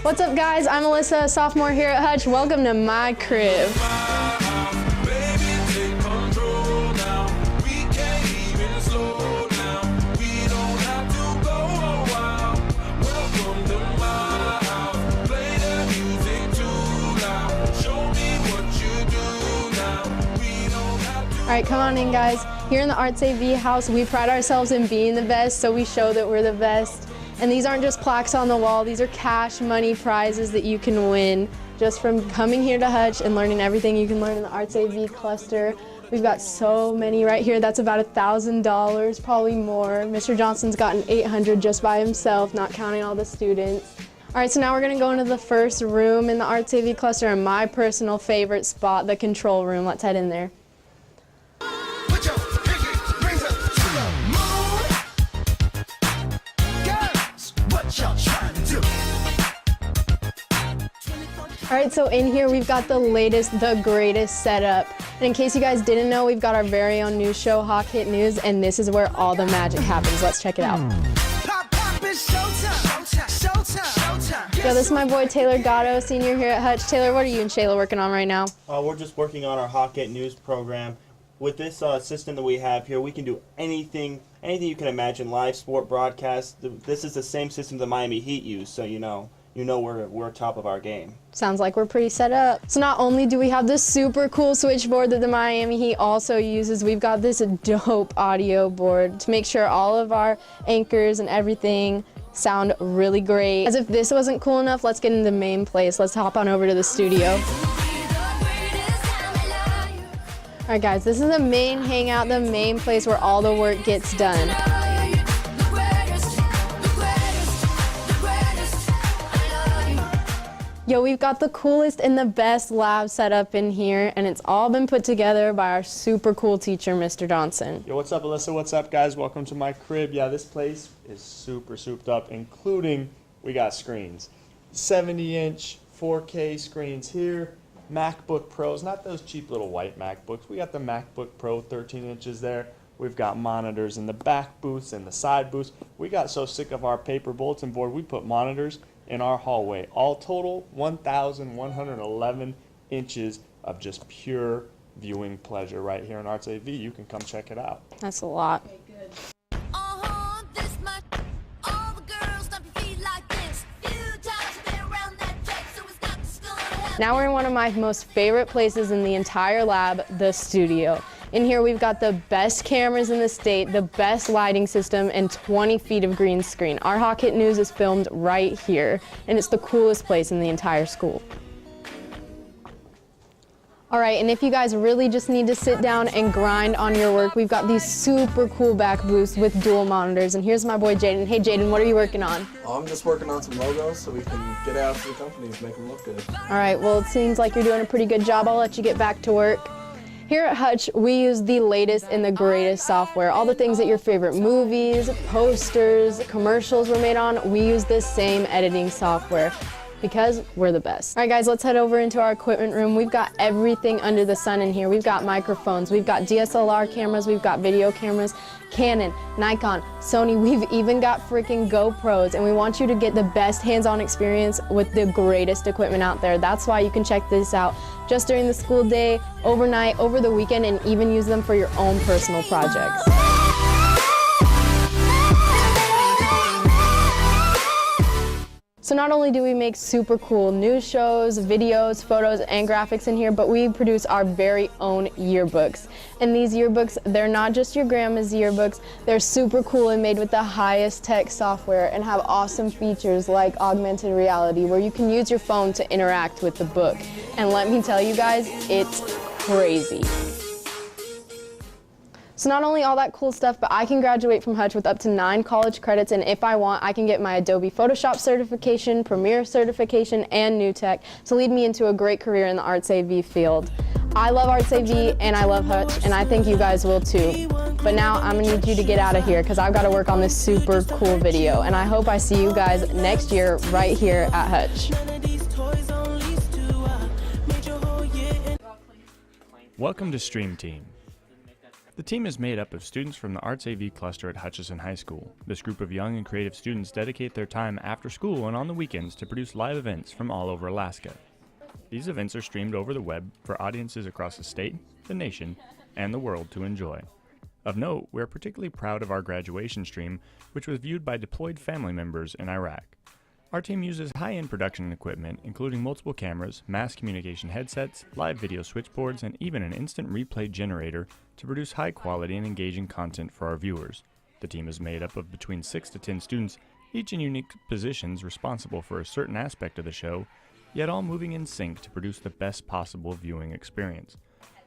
What's up, guys? I'm Alyssa, sophomore here at Hutch. Welcome to my crib. All right, come on in, guys. Here in the Arts AV house, we pride ourselves in being the best, so we show that we're the best. And these aren't just plaques on the wall, these are cash money prizes that you can win just from coming here to Hutch and learning everything you can learn in the Arts AV cluster. We've got so many right here. That's about $1,000, probably more. Mr. Johnson's gotten $800 just by himself, not counting all the students. All right, so now we're gonna go into the first room in the Arts AV cluster and my personal favorite spot, the control room. Let's head in there. All right, so in here we've got the latest, the greatest setup. And in case you guys didn't know, we've got our very own news show, Hawk Hit News, and this is where all the magic happens. Let's check it out. Yo, this is my boy Taylor Gatto, senior here at Hutch. Taylor, what are you and Shayla working on right now? We're just working on our Hawk Hit News program. With this system that we have here, we can do anything you can imagine, live sport broadcast. This is the same system the Miami Heat use, so you know we're top of our game. Sounds like we're pretty set up. So not only do we have this super cool switchboard that the Miami Heat also uses, we've got this dope audio board to make sure all of our anchors and everything sound really great. As if this wasn't cool enough, let's get into the main place. Let's hop on over to the studio. All right, guys, this is the main hangout, the main place where all the work gets done. Yo, we've got the coolest and the best lab set up in here, and it's all been put together by our super cool teacher, Mr. Johnson. Yo, what's up, Alyssa? What's up, guys? Welcome to my crib. Yeah, this place is super souped up, including we got screens. 70-inch 4K screens here. MacBook Pros, not those cheap little white MacBooks. We got the MacBook Pro 13 inches there. We've got monitors in the back booths and the side booths. We got so sick of our paper bulletin board, we put monitors in our hallway. All total, 1,111 inches of just pure viewing pleasure right here in Arts AV. You can come check it out. That's a lot. Okay, good. This much. All the girls stomp your feet like this. Few times you've been around that track, so it's not just gonna happen. Now we're in one of my most favorite places in the entire lab, the studio. In here we've got the best cameras in the state, the best lighting system, and 20 feet of green screen. Our Hawk Hit News is filmed right here, and it's the coolest place in the entire school. All right, and if you guys really just need to sit down and grind on your work, we've got these super cool back booths with dual monitors. And here's my boy Jaden. Hey Jaden, what are you working on? I'm just working on some logos so we can get out to the companies, make them look good. All right, well, it seems like you're doing a pretty good job. I'll let you get back to work. Here at Hutch, we use the latest and the greatest software. All the things that your favorite movies, posters, commercials were made on, we use the same editing software because we're the best. All right, guys, let's head over into our equipment room. We've got everything under the sun in here. We've got microphones, we've got DSLR cameras, we've got video cameras, Canon, Nikon, Sony, we've even got freaking GoPros, and we want you to get the best hands-on experience with the greatest equipment out there. That's why you can check this out just during the school day, overnight, over the weekend, and even use them for your own personal projects. So not only do we make super cool news shows, videos, photos, and graphics in here, but we produce our very own yearbooks. And these yearbooks, they're not just your grandma's yearbooks, they're super cool and made with the highest tech software and have awesome features like augmented reality where you can use your phone to interact with the book. And let me tell you guys, it's crazy. So not only all that cool stuff, but I can graduate from Hutch with up to 9 college credits, and if I want, I can get my Adobe Photoshop certification, Premiere certification, and New Tech to lead me into a great career in the Arts AV field. I love Arts AV, and I love Hutch, and I think you guys will too. But now I'm gonna need you to get out of here because I've got to work on this super cool video, and I hope I see you guys next year right here at Hutch. Welcome to Stream Team. The team is made up of students from the Arts AV cluster at Hutchinson High School. This group of young and creative students dedicate their time after school and on the weekends to produce live events from all over Alaska. These events are streamed over the web for audiences across the state, the nation, and the world to enjoy. Of note, we are particularly proud of our graduation stream, which was viewed by deployed family members in Iraq. Our team uses high-end production equipment, including multiple cameras, mass communication headsets, live video switchboards, and even an instant replay generator to produce high-quality and engaging content for our viewers. The team is made up of between 6 to 10 students, each in unique positions responsible for a certain aspect of the show, yet all moving in sync to produce the best possible viewing experience.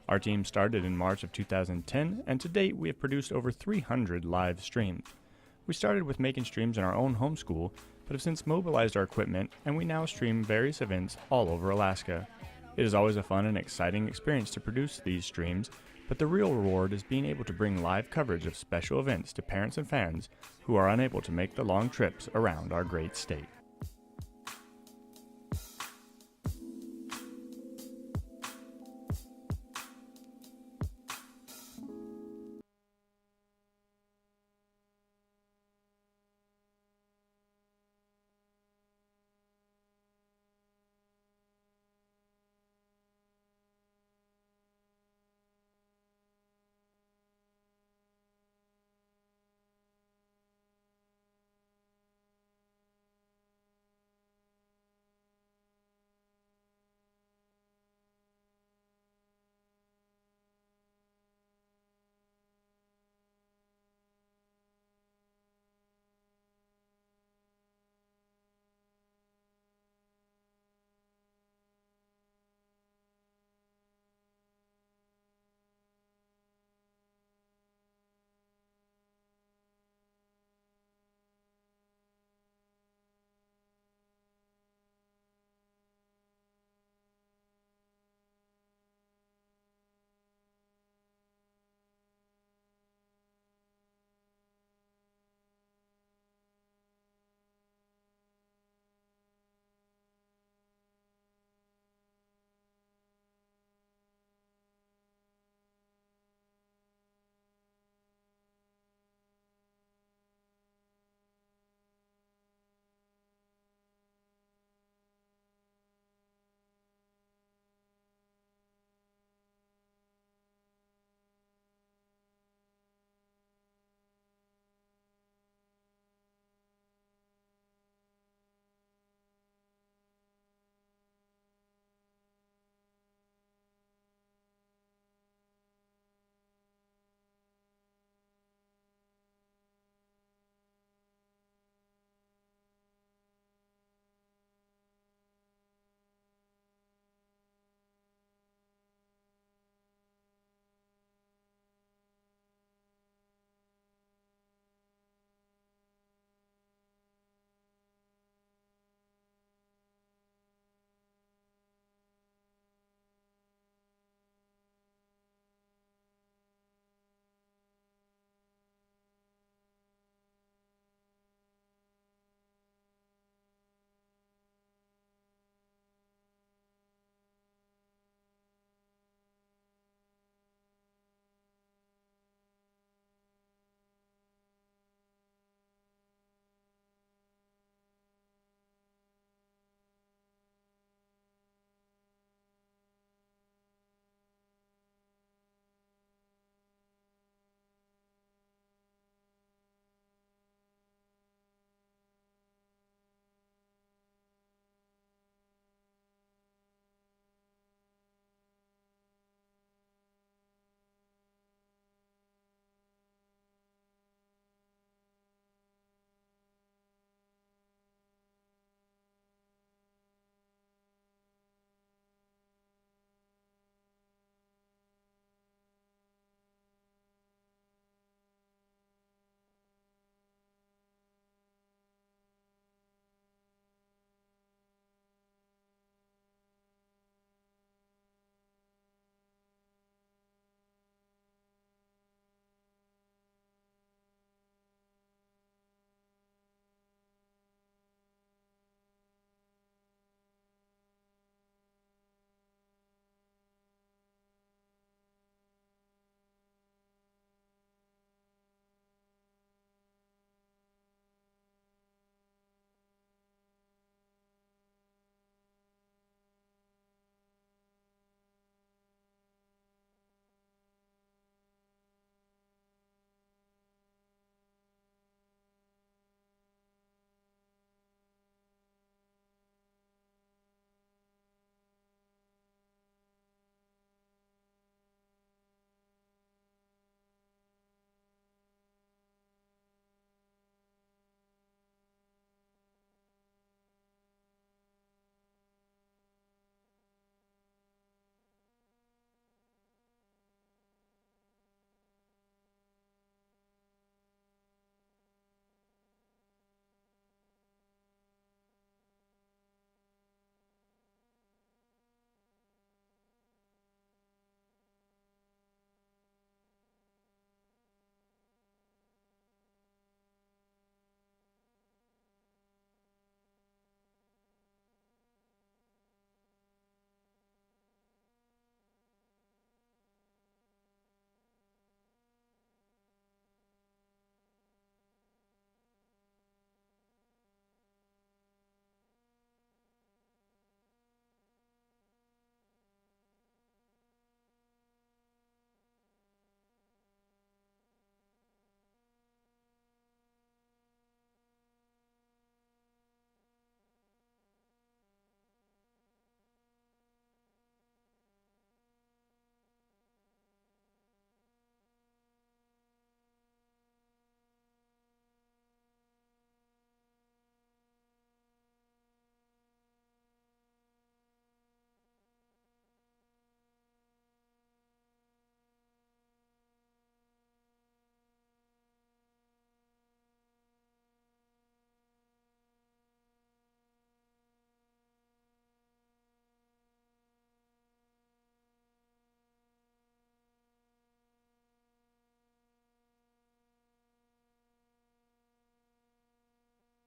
Our team started in March of 2010, and to date we have produced over 300 live streams. We started with making streams in our own home school, but have since mobilized our equipment, and we now stream various events all over Alaska. It is always a fun and exciting experience to produce these streams, but the real reward is being able to bring live coverage of special events to parents and fans who are unable to make the long trips around our great state.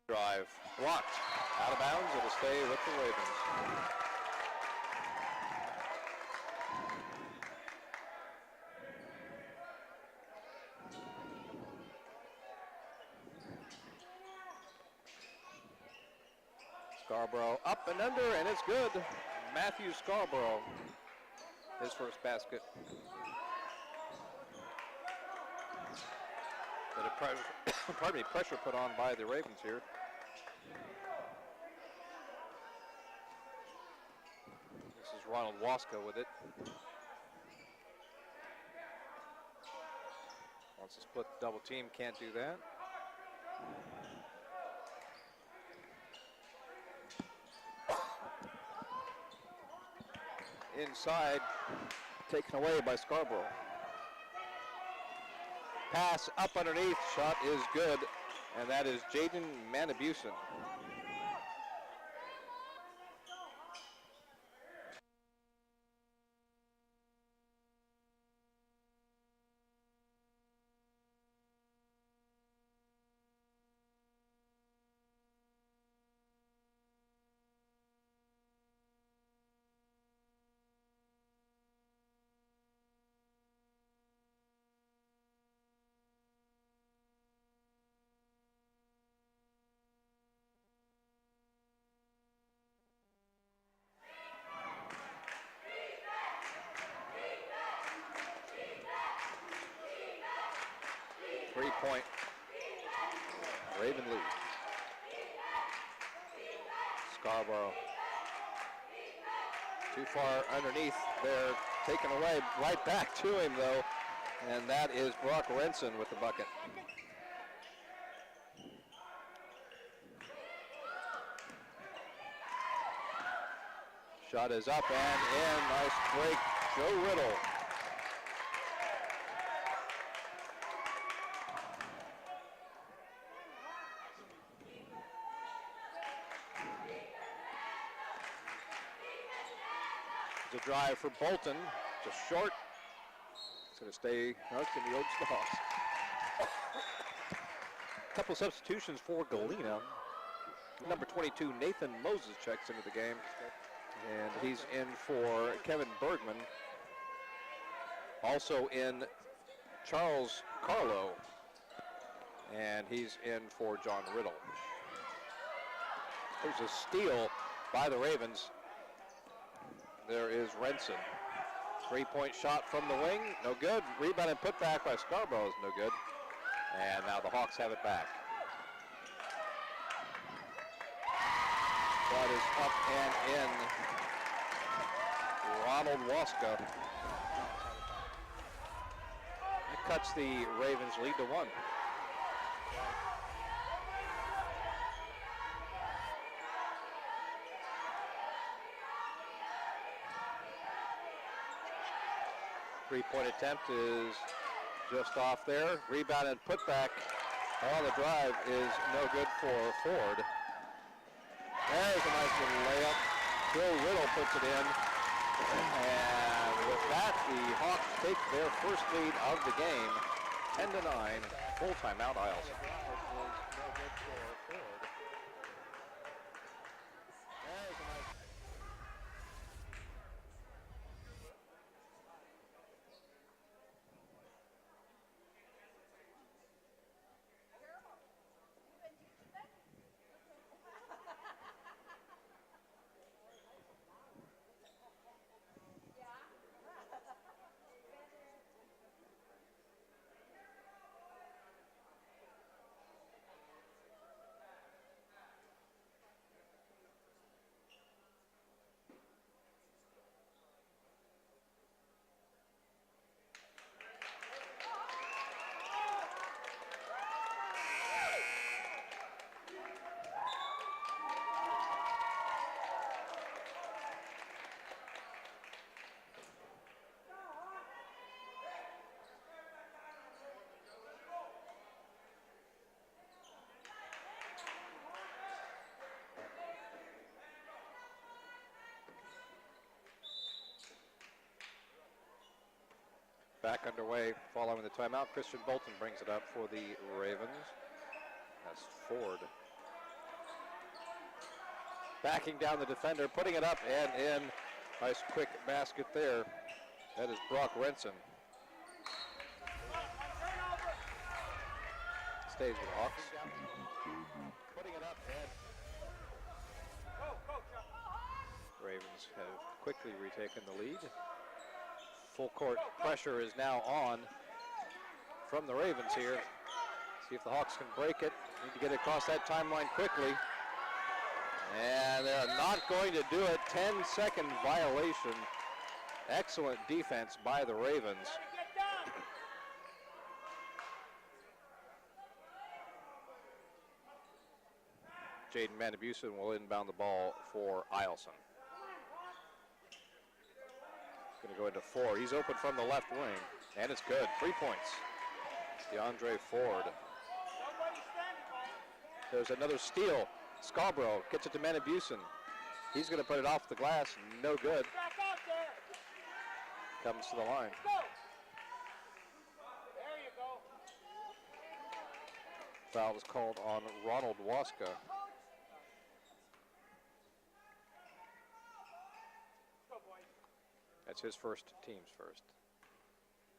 Drive blocked. Out of bounds. It'll stay with the Ravens. Scarborough up and under, and it's good. Matthew Scarborough, his first basket. But pressure put on by the Ravens here. This is Ronald Waska with it. Wants to split the double team, can't do that. Inside, taken away by Scarborough. Pass up underneath, shot is good, and that is Jaden Manabusen. Three-point Raven lead. Scarborough too far underneath there, taken away, right back to him though, and that is Brock Renson with the bucket. Shot is up and in, nice break, Joe Riddle. The drive for Bolton, just short. It's going to stay, no, it's going to go to the Hawks. A couple substitutions for Galena. Number 22, Nathan Moses checks into the game. And he's in for Kevin Bergman. Also in Charles Carlo. And he's in for John Riddle. There's a steal by the Ravens. There is Renson. Three-point shot from the wing, no good. Rebound and put back by Scarborough is no good. And now the Hawks have it back. That is up and in. Ronald Waska. That cuts the Ravens lead to 1. Three-point attempt is just off there. Rebound and putback on the drive is no good for Ford. There's a nice little layup. Bill Riddle puts it in. And with that, the Hawks take their first lead of the game, 10-9. Full timeout, Eielson. Back underway following the timeout. Christian Bolton brings it up for the Ravens. That's Ford. backing down the defender, putting it up and in. Nice quick basket there. That is Brock Renson. Stays with the Hawks. Putting it up and Ravens have quickly retaken the lead. Full court pressure is now on from the Ravens here. See if the Hawks can break it. Need to get it across that timeline quickly. And they're not going to do it. 10-second violation. Excellent defense by the Ravens. Jaden Manabusen will inbound the ball for Eielson. Going to go into 4. He's open from the left wing, and it's good. 3 points. DeAndre Ford. There's another steal. Scarborough gets it to Manabusen. He's going to put it off the glass. No good. Comes to the line. Foul was called on Ronald Waska. That's his first, team's first.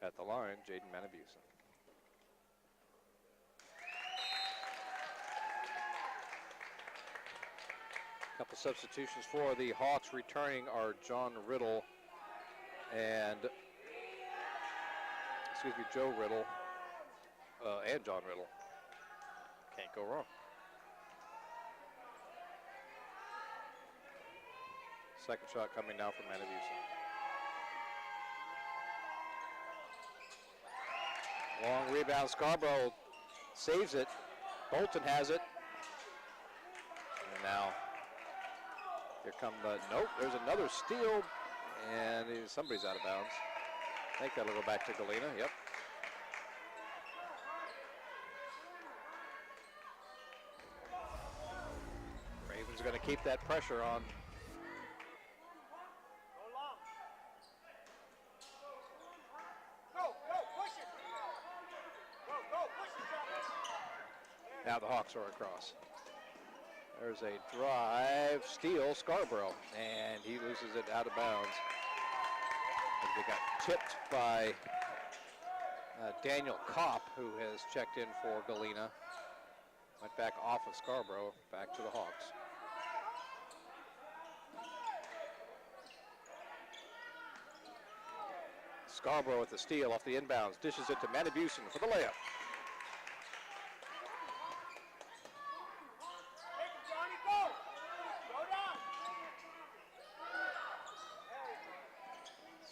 At the line, Jaden Manabusen. Couple substitutions for the Hawks. Returning are John Riddle and, Joe Riddle and John Riddle. Can't go wrong. Second shot coming now from Manabusen. Long rebound. Scarborough saves it. Bolton has it. And now here come the, nope, there's another steal. And somebody's out of bounds. I think that'll go back to Galena, yep. Ravens are going to keep that pressure on. Now the Hawks are across. There's a drive, steal, Scarborough, and he loses it out of bounds. They got tipped by Daniel Kopp, who has checked in for Galena. Went back off of Scarborough, back to the Hawks. Scarborough with the steal off the inbounds, dishes it to Manabusen for the layup.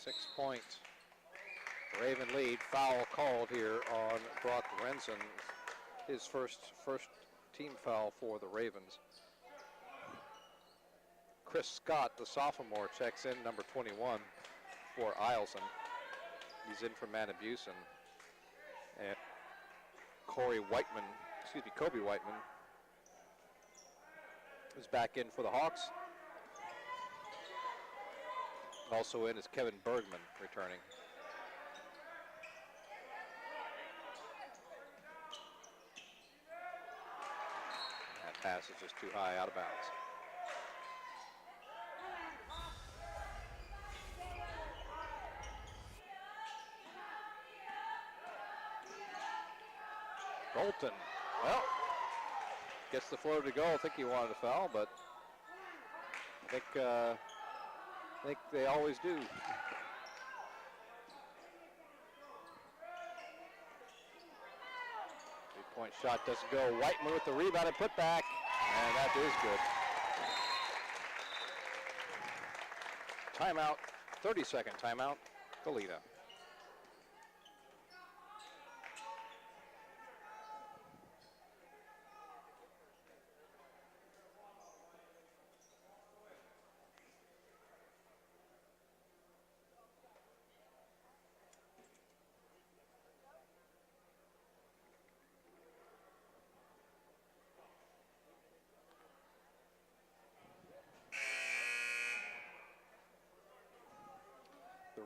6 point Raven lead. Foul called here on Brock Renson. His first team foul for the Ravens. Chris Scott, the sophomore, checks in, number 21 for Eielson. He's in for Manabusen. And Kobe Whiteman is back in for the Hawks. Also in is Kevin Bergman returning. That pass is just too high, out of bounds. Bolton, well, gets the floater to go. I think he wanted a foul, but I think they always do. 3-point shot doesn't go. Whiteman with the rebound and put back, and that is good. Timeout, 30-second timeout, Galena.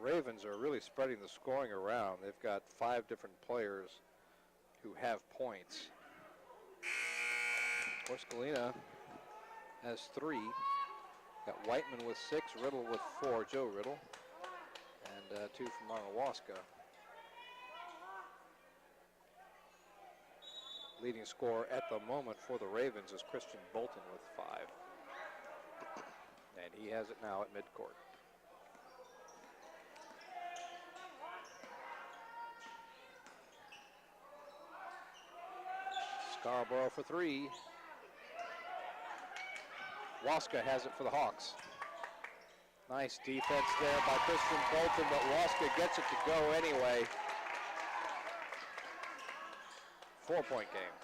Ravens are really spreading the scoring around. They've got 5 different players who have points. Of course, Galena has 3. Got Whiteman with 6, Riddle with 4, Joe Riddle, and 2 from Manawaska. Leading scorer at the moment for the Ravens is Christian Bolton with 5. And he has it now at midcourt. Scarborough for 3. Waska has it for the Hawks. Nice defense there by Christian Bolton, but Waska gets it to go anyway. 4-point game.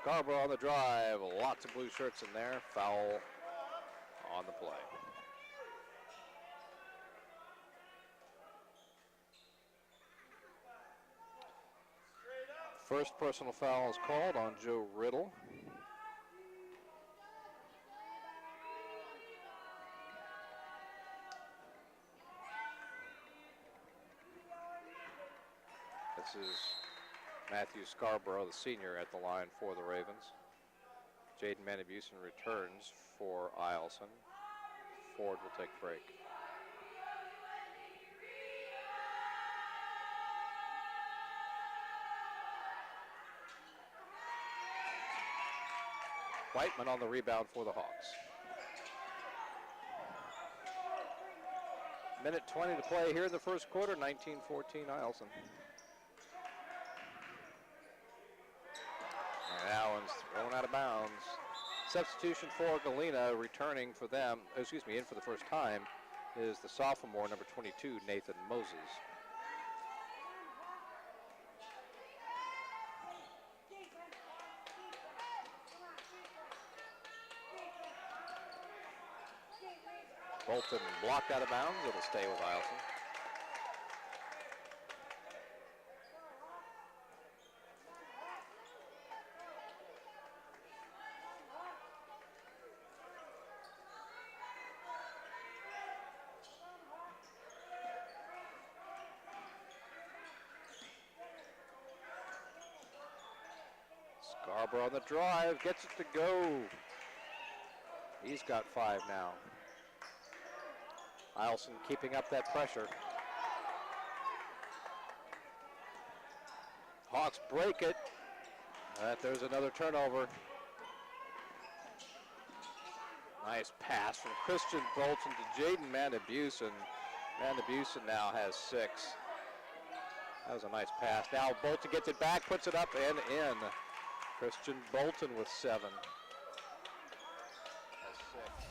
Scarborough on the drive, lots of blue shirts in there. Foul on the play. First personal foul is called on Joe Riddle. This is Matthew Scarborough, the senior, at the line for the Ravens. Jaden Manabusen returns for Eielson. Ford will take a break. Whiteman on the rebound for the Hawks. Minute 20 to play here in the first quarter, 19-14 Eielson. And that one's thrown out of bounds. Substitution for Galena, returning for them, in for the first time, is the sophomore, number 22, Nathan Moses. Bolton blocked out of bounds. It'll stay with Eielson. Scarborough on the drive, gets it to go. He's got 5 now. Eielson keeping up that pressure. Hawks break it. There's another turnover. Nice pass from Christian Bolton to Jaden Manabusen. Manabusen now has 6. That was a nice pass. Now Bolton gets it back, puts it up and in. Christian Bolton with 7. That's 6.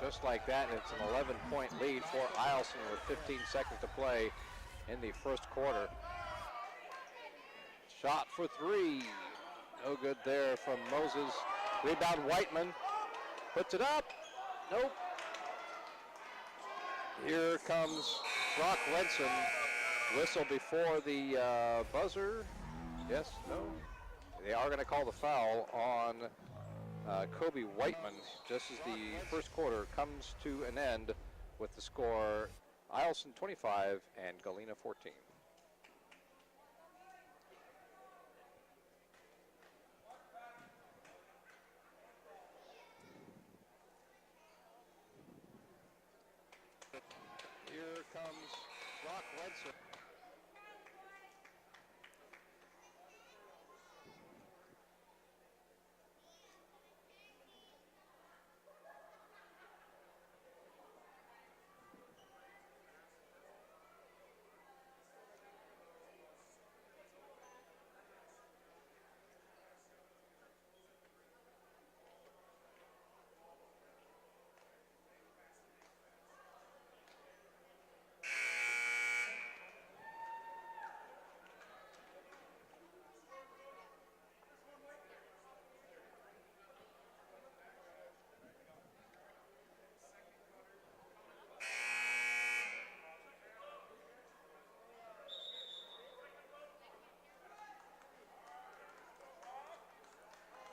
Just like that, it's an 11-point lead for Eielson with 15 seconds to play in the first quarter. Shot for 3. No good there from Moses. Rebound Whiteman. Puts it up. Nope. Here comes Brock Lenson. Whistle before the buzzer. Yes, no. They are going to call the foul on Kobe Whiteman, just as the first quarter comes to an end with the score Eielson 25 and Galena 14. Here comes Brock Wenson.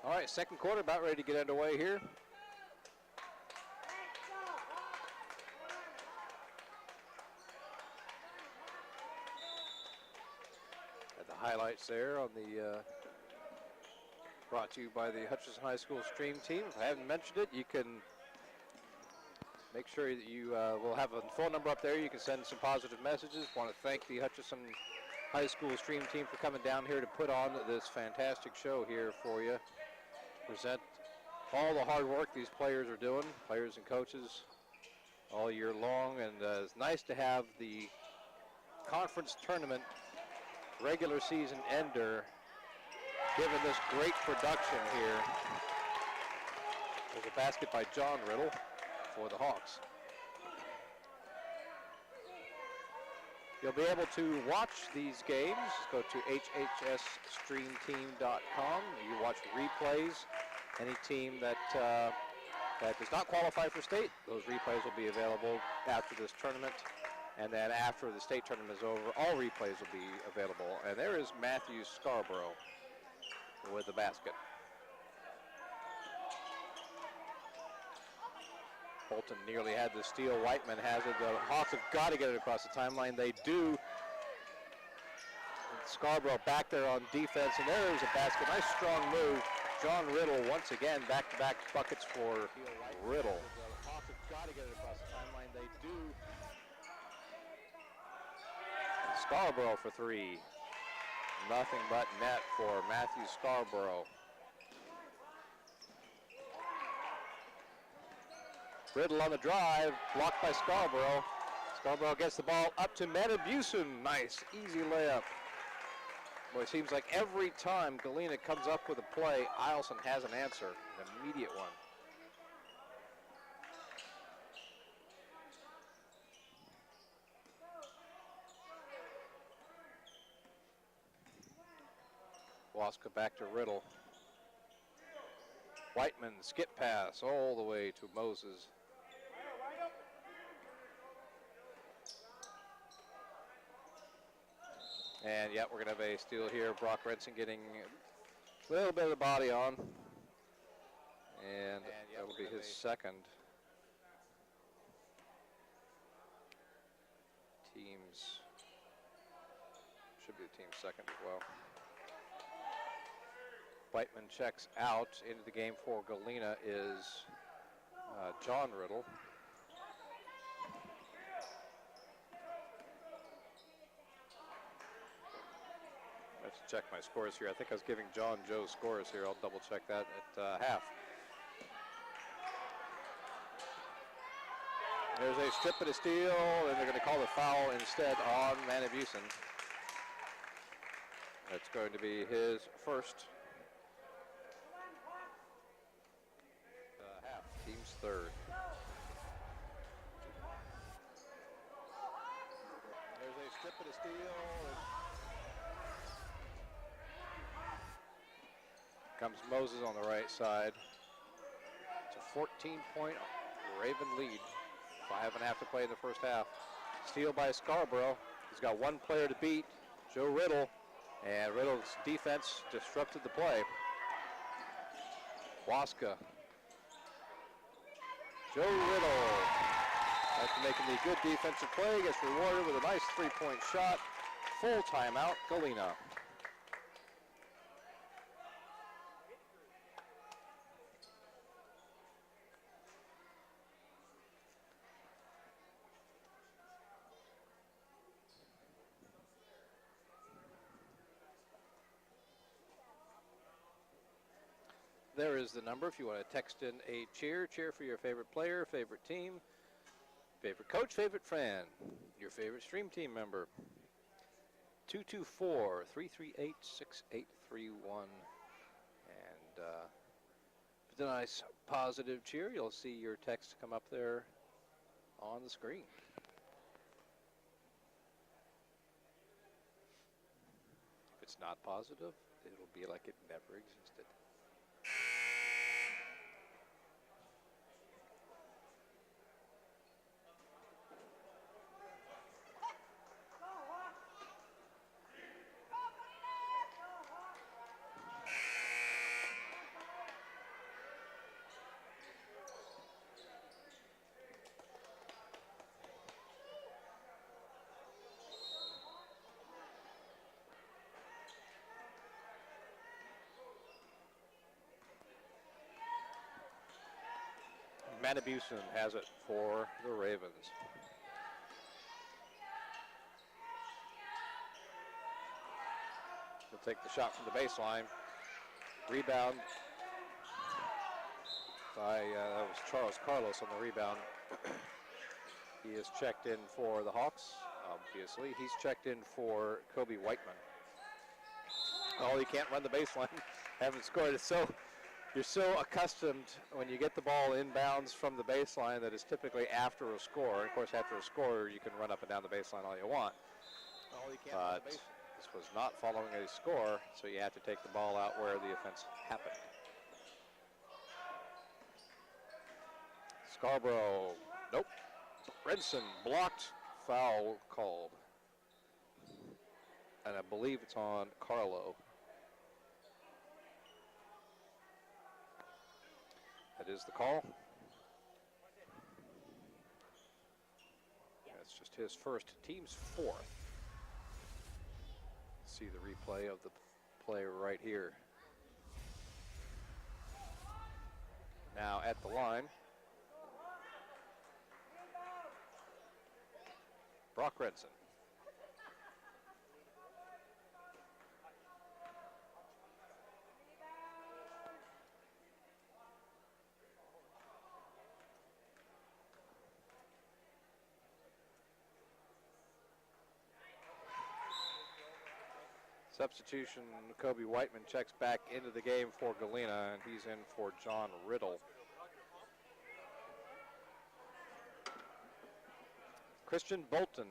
All right, second quarter about ready to get underway here. Got the highlights there on the Brought to you by the Hutchinson High School Stream Team. If I haven't mentioned it, you can make sure that you will have a phone number up there. You can send some positive messages. Want to thank the Hutchinson High School Stream Team for coming down here to put on this fantastic show here for you. Present all the hard work these players are doing, players and coaches, all year long. And it's nice to have the conference tournament regular season ender given this great production here. There's a basket by John Riddle for the Hawks. You'll be able to watch these games. Go to hhsstreamteam.com. You watch replays. Any team that does not qualify for state, those replays will be available after this tournament. And then after the state tournament is over, all replays will be available. And there is Matthew Scarborough with the basket. Bolton nearly had the steal. Whiteman has it. The Hawks have got to get it across the timeline. They do. And Scarborough back there on defense, and there is a basket. Nice strong move. John Riddle once again back-to-back buckets for Riddle. The Hawks have got to get it across the timeline. They do. Scarborough for three. Nothing but net for Matthew Scarborough. Riddle on the drive, blocked by Scarborough. Scarborough gets the ball up to Metabuson. Nice, easy layup. Boy, it seems like every time Galena comes up with a play, Eielson has an answer, an immediate one. Waska back to Riddle. Whiteman, skip pass all the way to Moses. And yeah, we're going to have a steal here. Brock Renson getting a little bit of the body on. And that will be his second. Team's, should be the team's second as well. Whiteman checks out. Into the game for Galena is John Riddle. I have to check my scores here. I think I was giving John Joe's scores here. I'll double check that at half. There's a strip and a steal, and they're going to call the foul instead on Manabusen. That's going to be his first. Half, team's third. There's a strip and a steal. Comes Moses on the right side. It's a 14-point Raven lead. 5.5 to play in the first half. Steal by Scarborough. He's got one player to beat, Joe Riddle. And Riddle's defense disrupted the play. Waska. Joe Riddle, after making the good defensive play, gets rewarded with a nice three-point shot. Full timeout, Galena. There is the number if you want to text in a cheer for your favorite player, favorite team, favorite coach, favorite friend, your favorite stream team member. 224-338-6831. And with a nice positive cheer, you'll see your text come up there on the screen. If it's not positive, it'll be like it never existed. Manabusen has it for the Ravens. He'll take the shot from the baseline. Rebound by, that was Charles Carlos on the rebound. He is checked in for the Hawks, obviously. He's checked in for Kobe Whiteman. Oh, he can't run the baseline. Haven't scored. You're so accustomed when you get the ball inbounds from the baseline that it's typically after a score. Of course, after a score, you can run up and down the baseline all you want. But this was not following a score, so you have to take the ball out where the offense happened. Scarborough, nope. Redson blocked, foul called. And I believe it's on Carlo. That is the call. That's just his first, team's fourth. See the replay of the play right here. Now at the line, Brock Redson. Substitution, Kobe Whiteman checks back into the game for Galena, and he's in for John Riddle. Christian Bolton,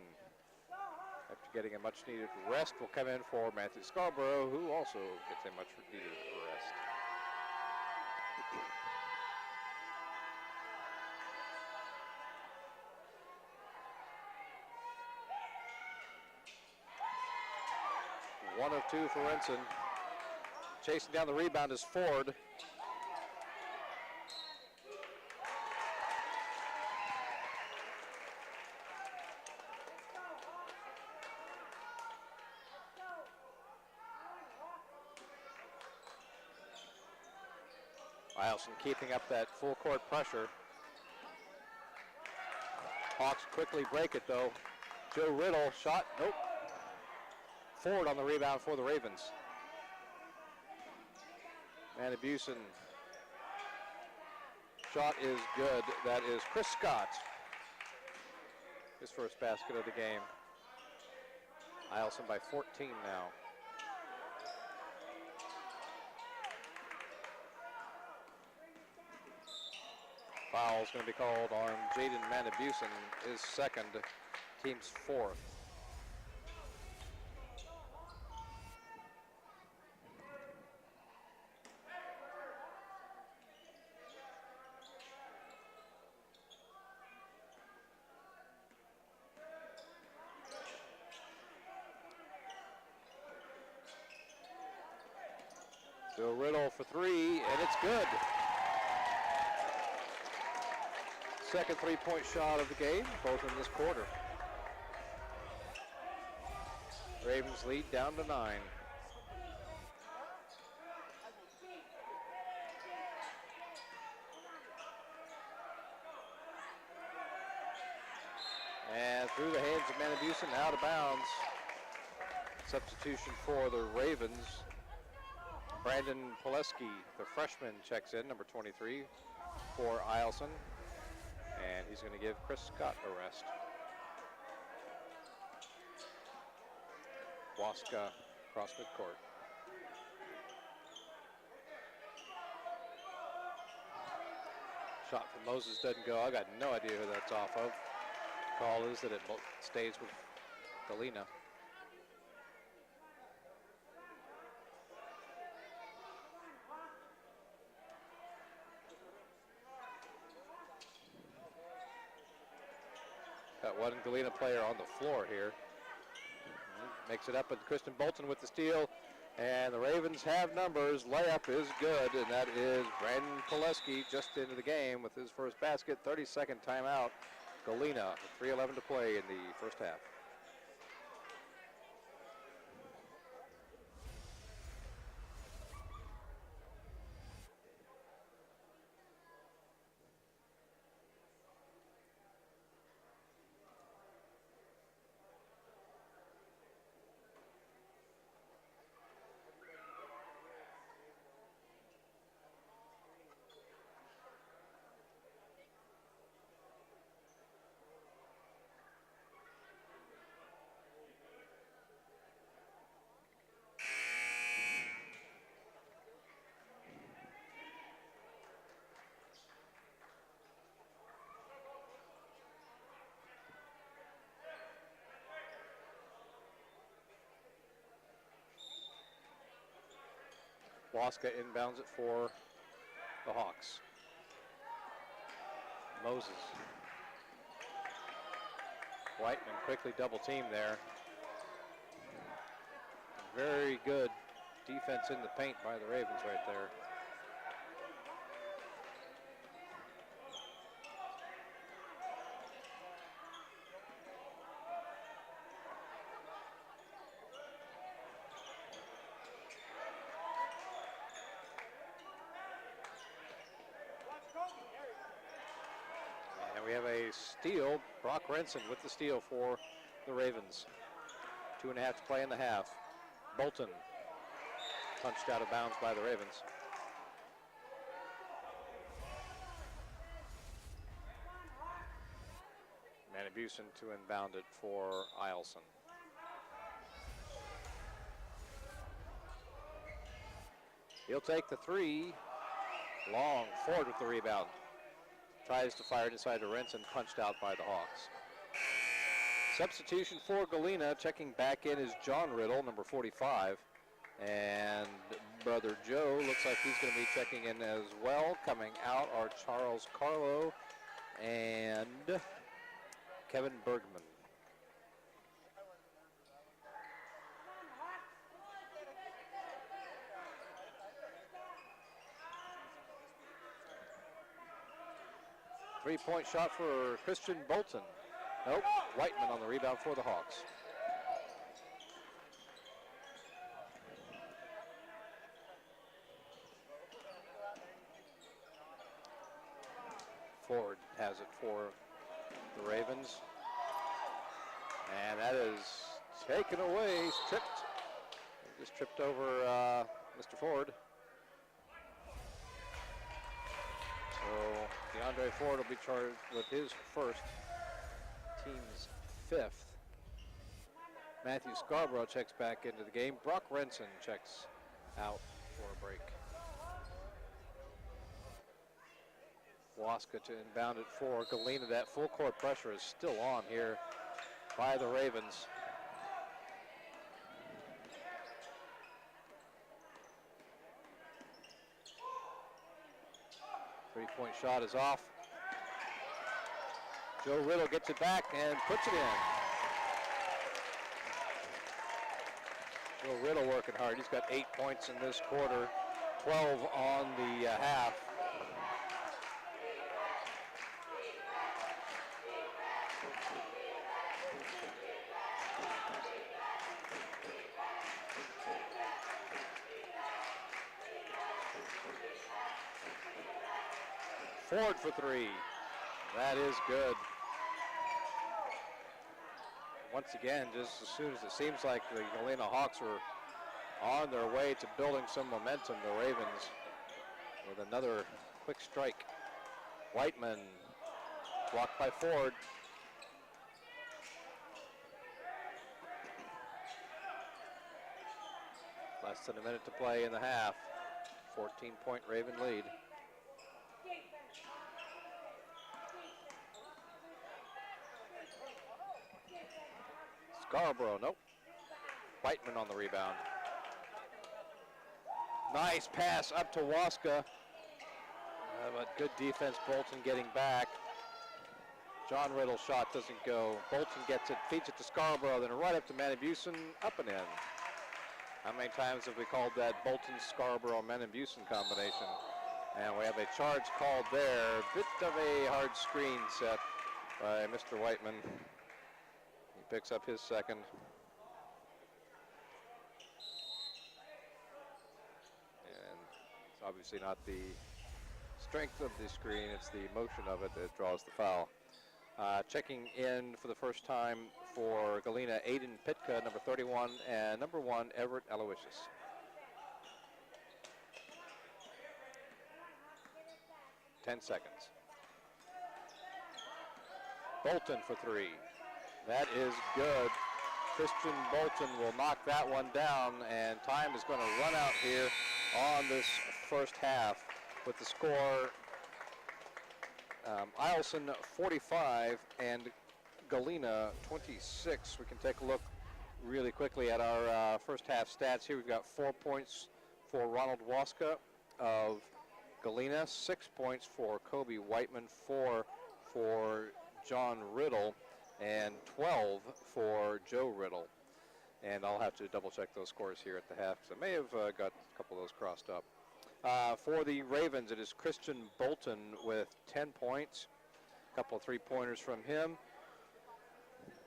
after getting a much-needed rest, will come in for Matthew Scarborough, who also gets a much-needed rest. One of two for Renson. Chasing down the rebound is Ford. Eielson keeping up that full court pressure. Hawks quickly break it though. Joe Riddle shot, nope. Ford on the rebound for the Ravens. Manabusen. Shot is good. That is Chris Scott. His first basket of the game. Eielson by 14 now. Foul's going to be called on Jaden Manabusen, his second, team's fourth. Joe Riddle for three, and it's good. Second three-point shot of the game, both in this quarter. Ravens lead down to 9. And through the hands of Manabusen, out of bounds. Substitution for the Ravens. Brandon Pileski, the freshman, checks in, number 23, for Eielson. And he's going to give Chris Scott a rest. Waska across midcourt. Shot from Moses doesn't go. I got no idea who that's off of. Call is that it stays with Galena. Got one Galena player on the floor here. Makes it up with Kristen Bolton with the steal. And the Ravens have numbers. Layup is good, and that is Brandon Pileski just into the game with his first basket. 30-second timeout. Galena, 3:11 to play in the first half. Waska inbounds it for the Hawks. Moses. Whiteman quickly double teamed there. Very good defense in the paint by the Ravens right there. And we have a steal. Brock Renson with the steal for the Ravens. 2.5 to play in the half. Bolton punched out of bounds by the Ravens. Manibuson to inbound it for Eielson. He'll take the three. Long forward with the rebound. Tries to fire it inside to Renson, punched out by the Hawks. Substitution for Galena. Checking back in is John Riddle, number 45. And brother Joe looks like he's going to be checking in as well. Coming out are Charles Carlo and Kevin Bergman. Three-point shot for Christian Bolton. Nope, Whiteman on the rebound for the Hawks. Ford has it for the Ravens. And that is taken away. He's tripped. He just tripped over Mr. Ford. So DeAndre Ford will be charged with his first, team's fifth. Matthew Scarborough checks back into the game. Brock Renson checks out for a break. Waska to inbound it for Galena. That full court pressure is still on here by the Ravens. Three-point shot is off. Joe Riddle gets it back and puts it in. Joe Riddle working hard. He's got 8 points in this quarter, 12 on the half. Ford for three. That is good. Once again, just as soon as it seems like the Galena Hawks were on their way to building some momentum, the Ravens with another quick strike. Whiteman blocked by Ford. Less than a minute to play in the half. 14-point Raven lead. Scarborough, nope. Whiteman on the rebound. Nice pass up to Waska. But good defense, Bolton getting back. John Riddle's shot doesn't go. Bolton gets it, feeds it to Scarborough, then right up to Manibuson, up and in. How many times have we called that Bolton-Scarborough Manibuson combination? And we have a charge called there. Bit of a hard screen set by Mr. Whiteman. He picks up his second. And it's obviously not the strength of the screen, it's the motion of it that draws the foul. Checking in for the first time for Galena, Aiden Pitka, number 31, and number 1, Everett Aloysius. Ten seconds. Bolton for three. That is good. Christian Bolton will knock that one down, and time is going to run out here on this first half with the score Eielson 45 and Galena 26. We can take a look really quickly at our first half stats here. We've got 4 points for Ronald Waska of Galena, 6 points for Kobe Whiteman, 4 for John Riddle, and 12 for Joe Riddle. And I'll have to double check those scores here at the half because I may have got a couple of those crossed up. For the Ravens, it is Christian Bolton with 10 points, a couple of three-pointers from him.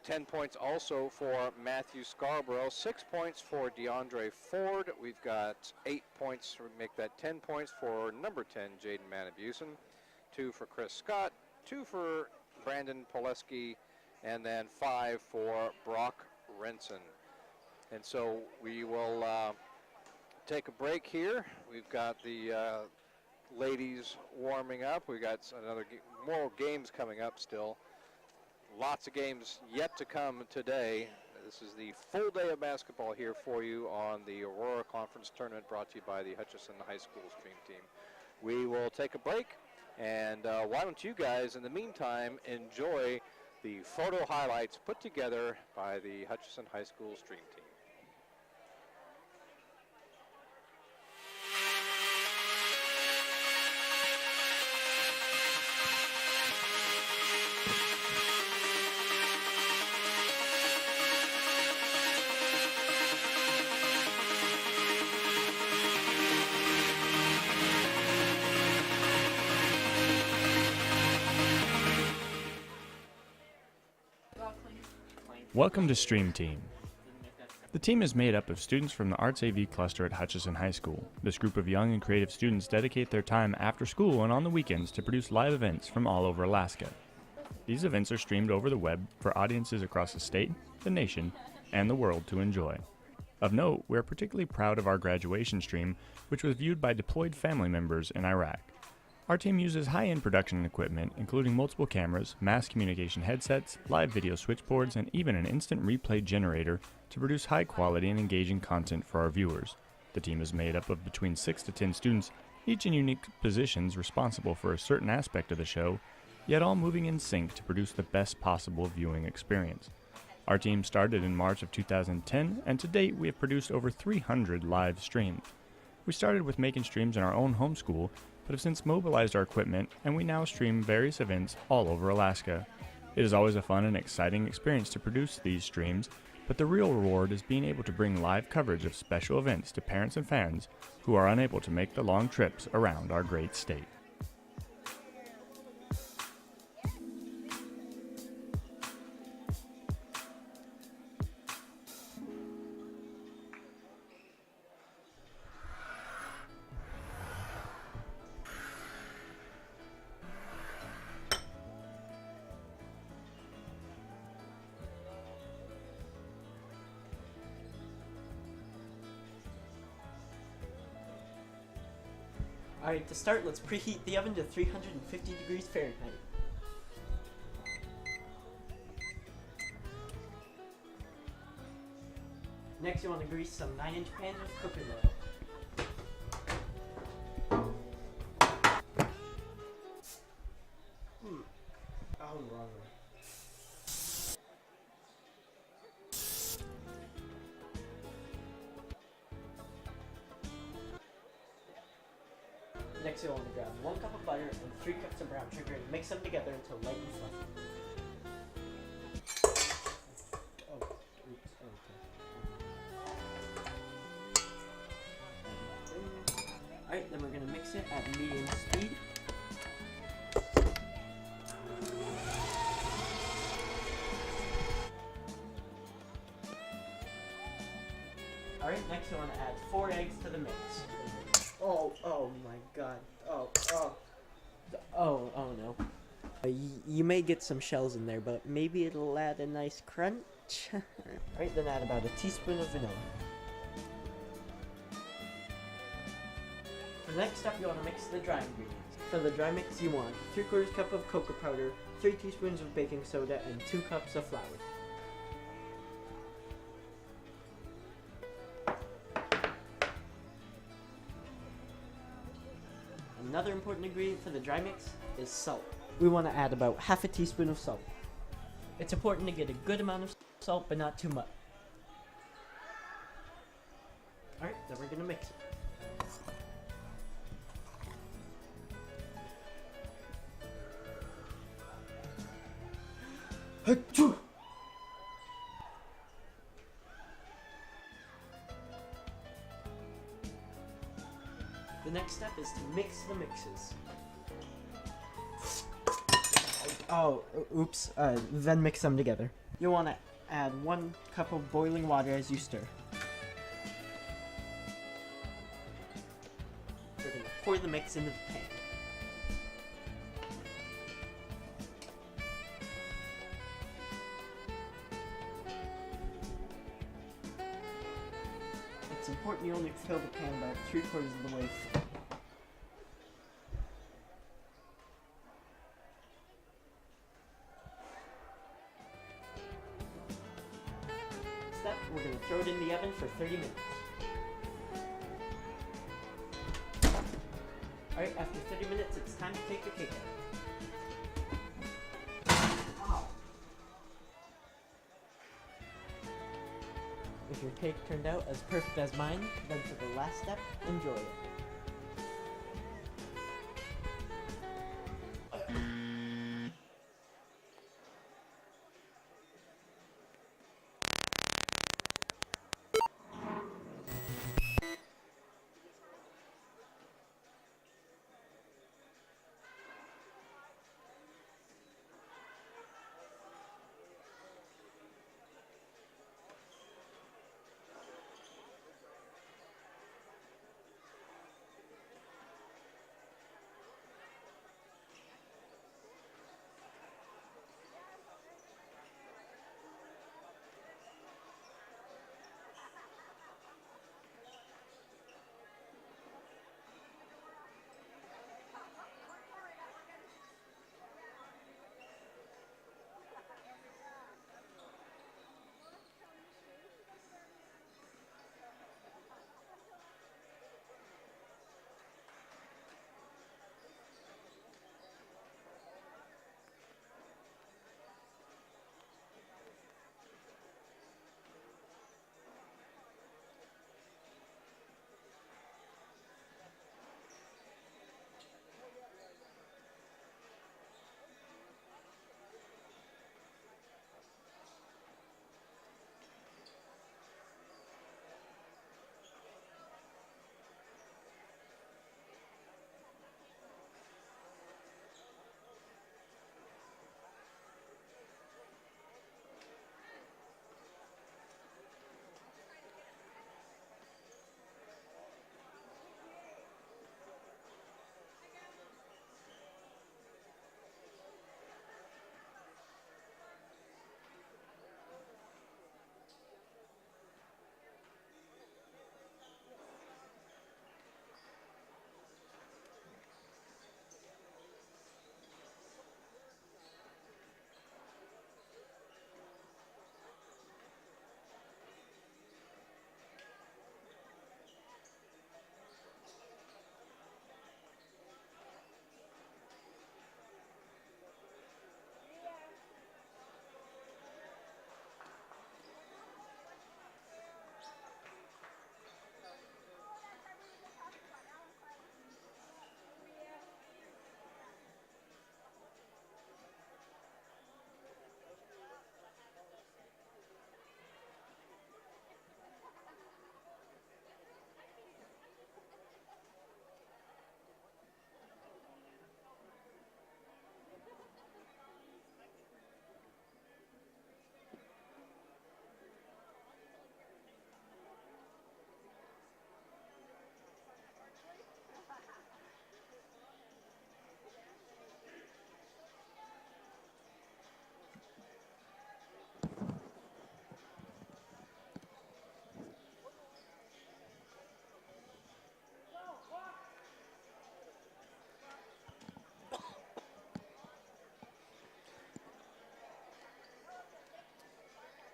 10 points also for Matthew Scarborough, 6 points for DeAndre Ford. We've got 8 points to make that 10 points for number 10, Jaden Manabusen, 2 for Chris Scott, 2 for Brandon Poleski, and then 5 for Brock Renson. And so we will take a break here. We've got the ladies warming up. We've got more games coming up still. Lots of games yet to come today. This is the full day of basketball here for you on the Aurora Conference Tournament, brought to you by the Hutchison High School Stream Team. We will take a break, and why don't you guys, in the meantime, enjoy the photo highlights put together by the Hutchison High School Stream Team. Welcome to Stream Team. The team is made up of students from the Arts AV cluster at Hutchison High School. This group of young and creative students dedicate their time after school and on the weekends to produce live events from all over Alaska. These events are streamed over the web for audiences across the state, the nation, and the world to enjoy. Of note, we are particularly proud of our graduation stream, which was viewed by deployed family members in Iraq. Our team uses high-end production equipment, including multiple cameras, mass communication headsets, live video switchboards, and even an instant replay generator to produce high-quality and engaging content for our viewers. The team is made up of between 6 to 10 students, each in unique positions responsible for a certain aspect of the show, yet all moving in sync to produce the best possible viewing experience. Our team started in March of 2010, and to date we have produced over 300 live streams. We started with making streams in our own home school, but have since mobilized our equipment, and we now stream various events all over Alaska. It is always a fun and exciting experience to produce these streams, but the real reward is being able to bring live coverage of special events to parents and fans who are unable to make the long trips around our great state. Alright, to start, let's preheat the oven to 350 degrees Fahrenheit. Next, you want to grease some 9-inch pans with cooking oil. Oh, wrong way. Next, you'll want to grab 1 cup of butter and 3 cups of brown sugar and mix them together until light and fluffy. Oh, oops, okay. Alright, then we're going to mix it at medium speed. Alright, next you want to add 4 eggs to the mix. Oh my god. Oh no. You may get some shells in there, but maybe it'll add a nice crunch. Alright, then add about a teaspoon of vanilla. For the next step, you want to mix the dry ingredients. For the dry mix, you want 3/4 cup of cocoa powder, 3 teaspoons of baking soda, and 2 cups of flour. Another important ingredient for the dry mix is salt. We want to add about half a teaspoon of salt. It's important to get a good amount of salt, but not too much. Alright, then we're going to mix it. The next step is to mix the mixes. Oh, oops. Then mix them together. You'll want to add 1 cup of boiling water as you stir. We're going to pour the mix into the pan. It's important you only fill the pan about 3/4 of the way full. Step, we're going to throw it in the oven for 30 minutes. Alright, after 30 minutes, it's time to take the cake out. Wow. If your cake turned out as perfect as mine, then for the last step, enjoy it.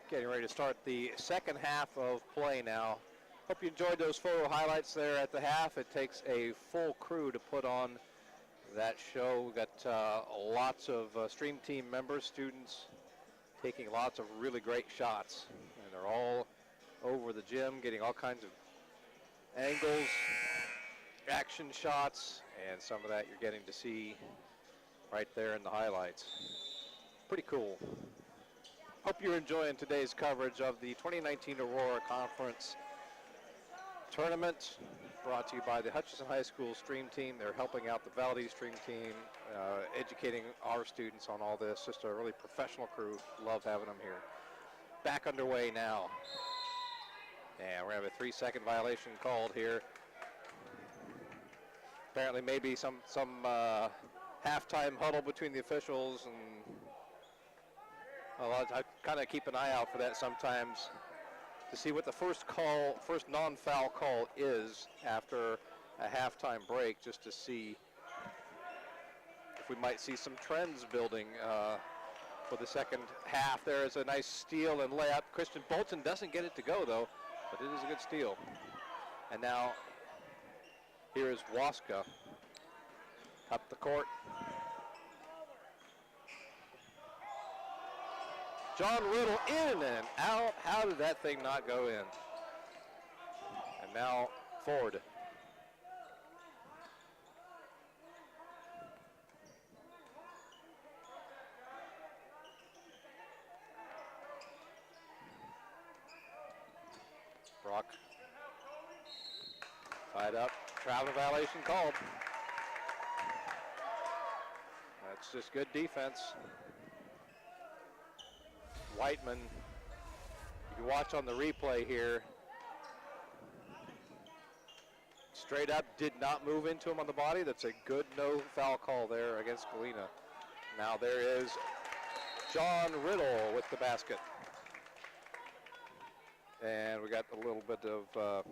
Getting ready to start the second half of play now. Hope you enjoyed those photo highlights there at the half. It takes a full crew to put on that show. We've got lots of stream team members, students taking lots of really great shots. And they're all over the gym getting all kinds of angles, action shots, and some of that you're getting to see right there in the highlights. Pretty cool. Hope you're enjoying today's coverage of the 2019 Aurora Conference Tournament, brought to you by the Hutchinson High School Stream Team. They're helping out the Valdez Stream Team, educating our students on all this. Just a really professional crew. Love having them here. Back underway now. And we're going to have a 3-second violation called here. Apparently maybe some halftime huddle between the officials, and I kind of keep an eye out for that sometimes to see what the first non-foul call is after a halftime break, just to see if we might see some trends building for the second half. There is a nice steal and layup. Christian Bolton doesn't get it to go though, but it is a good steal. And now here is Waska up the court. John Riddle in and out. How did that thing not go in? And now Ford. Brock tied up. Travel violation called. That's just good defense. Whiteman, you can watch on the replay here. Straight up, did not move into him on the body. That's a good no foul call there against Galena. Now there is John Riddle with the basket. And we got a little bit of, we're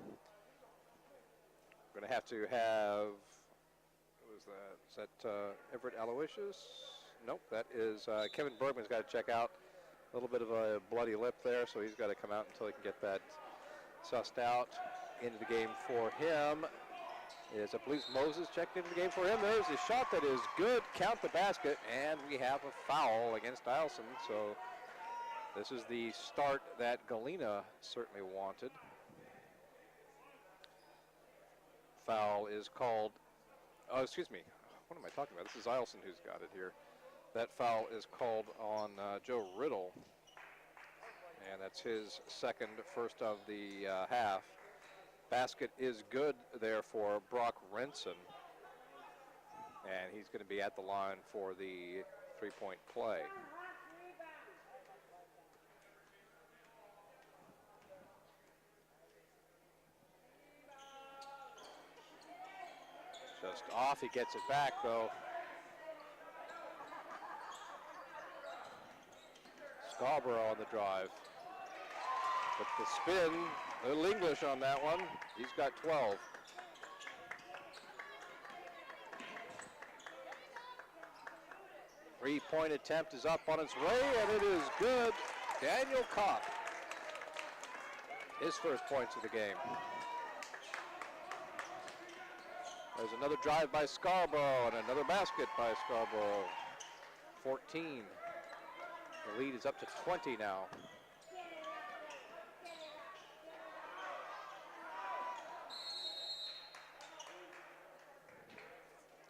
going to have, what was that? Is that Everett Aloysius? Nope, that is Kevin Bergman's got to check out. A little bit of a bloody lip there, so he's got to come out until he can get that sussed out. Into the game for him is, I believe, Moses checked into the game for him. There's a shot that is good. Count the basket, and we have a foul against Eielson. So this is the start that Galena certainly wanted. Foul is called, oh, excuse me. What am I talking about? This is Eielson who's got it here. That foul is called on Joe Riddle, and that's his first of the half. Basket is good there for Brock Renson, and he's going to be at the line for the three-point play. Just off, he gets it back though. Scarborough on the drive. But the spin, a little English on that one. He's got 12. Three-point attempt is up on its way, and it is good. Daniel Kopp, his first points of the game. There's another drive by Scarborough and another basket by Scarborough. 14. The lead is up to 20 now.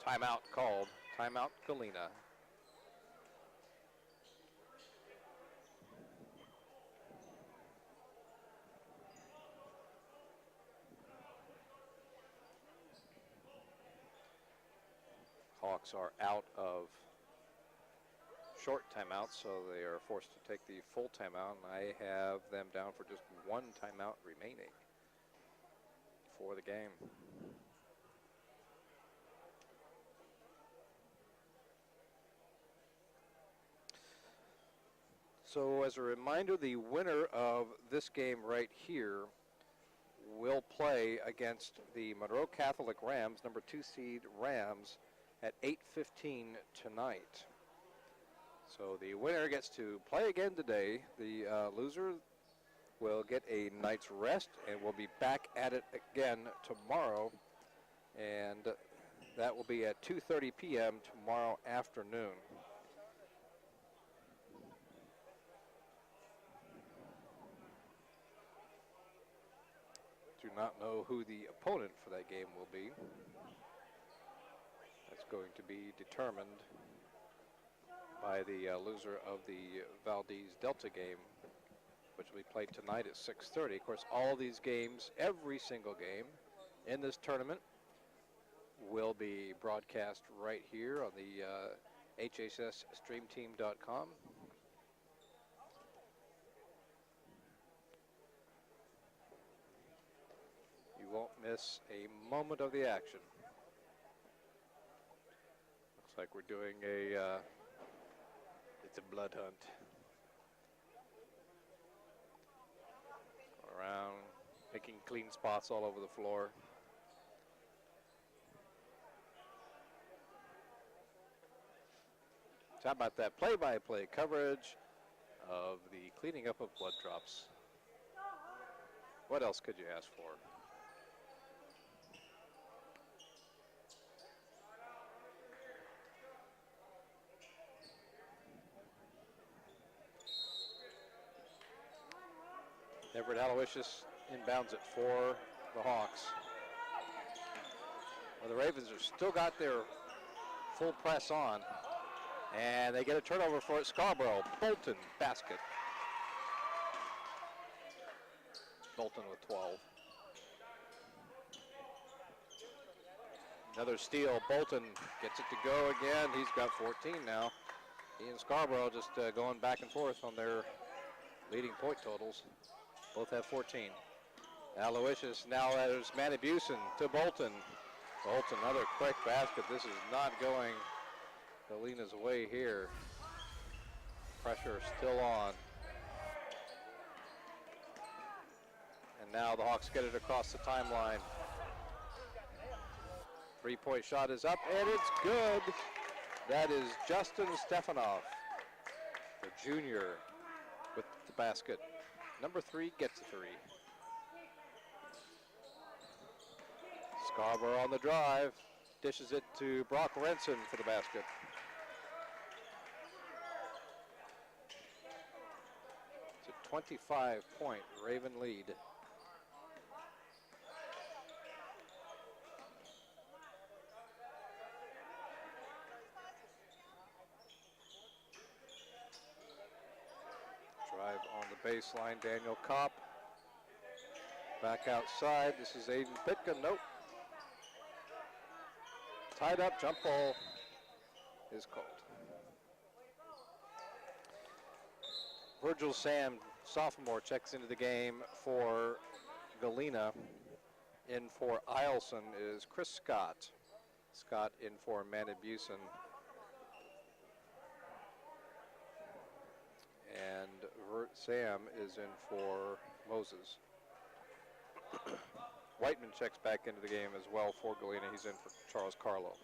Timeout called. Timeout Galena. Hawks are out of short timeouts, so they are forced to take the full timeout, and I have them down for just one timeout remaining for the game. So as a reminder, the winner of this game right here will play against the Monroe Catholic Rams, number 2 seed Rams, at 8:15 tonight. So the winner gets to play again today. The loser will get a night's rest and will be back at it again tomorrow. And that will be at 2:30 p.m. tomorrow afternoon. Do not know who the opponent for that game will be. That's going to be determined by the loser of the Valdez Delta game, which will be played tonight at 6:30. Of course, all these games, every single game in this tournament, will be broadcast right here on the hssstreamteam.com. You won't miss a moment of the action. Looks like we're doing it's a blood hunt. Around, picking clean spots all over the floor. So how about that play-by-play coverage of the cleaning up of blood drops? What else could you ask for? Everett Aloysius inbounds it for the Hawks. Well, the Ravens have still got their full press on, and they get a turnover for it. Scarborough, Bolton, basket. Bolton with 12. Another steal. Bolton gets it to go again. He's got 14 now. He and Scarborough just going back and forth on their leading point totals. Both have 14. Aloysius, now there's Manibuson to Bolton. Bolton, another quick basket. This is not going Galena's way here. Pressure still on. And now the Hawks get it across the timeline. Three-point shot is up, and it's good. That is Justin Stefanoff, the junior, with the basket. Number 3 gets the 3. Scarborough on the drive, dishes it to Brock Renson for the basket. It's a 25-point Raven lead. Drive on the baseline, Daniel Kopp. Back outside, this is Aiden Pitka, nope. Tied up, jump ball is called. Virgil Sam, sophomore, checks into the game for Galena. In for Eielson is Chris Scott. Scott in for Manibuson. And Sam is in for Moses. Whiteman checks back into the game as well for Galena. He's in for Charles Carlo.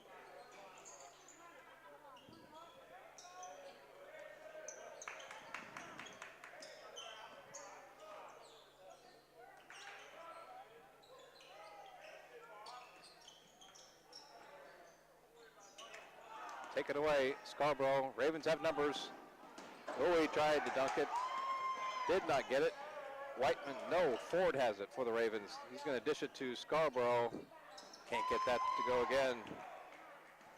Take it away, Scarborough. Ravens have numbers. Oh, he tried to dunk it. Did not get it. Whiteman, no, Ford has it for the Ravens. He's going to dish it to Scarborough. Can't get that to go again.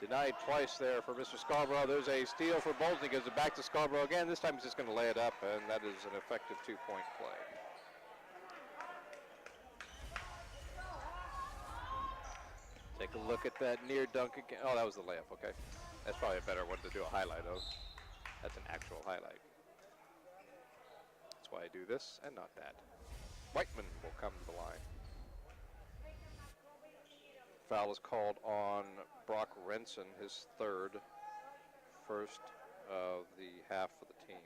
Denied twice there for Mr. Scarborough. There's a steal for Bolton. He gives it back to Scarborough again. This time he's just going to lay it up, and that is an effective 2-point play. Take a look at that near dunk again. Oh, that was the layup, okay. That's probably a better one to do a highlight of. That's an actual highlight. That's why I do this and not that. Whiteman will come to the line. Foul is called on Brock Renson, his third, first of the half for the team.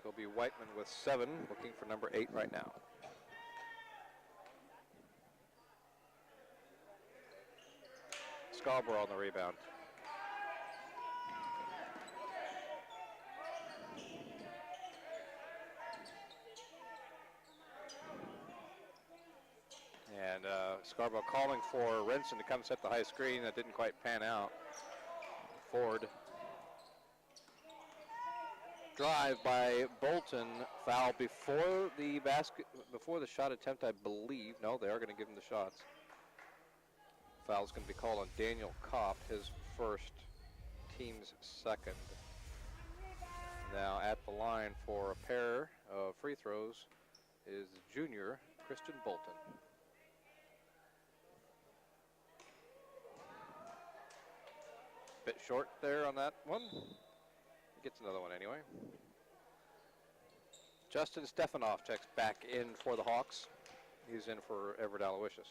Kobe Whiteman with 7, looking for number 8 right now. Scarborough on the rebound. And Scarborough calling for Renson to come set the high screen. That didn't quite pan out. Ford. drive by Bolton. Foul before the basket, before the shot attempt, I believe. No, they are going to give him the shots. Foul's going to be called on Daniel Kopp, his first, team's second. Now at the line for a pair of free throws is junior Christian Bolton. Bit short there on that one. He gets another one anyway. Justin Stefanoff checks back in for the Hawks. He's in for Everett Aloysius.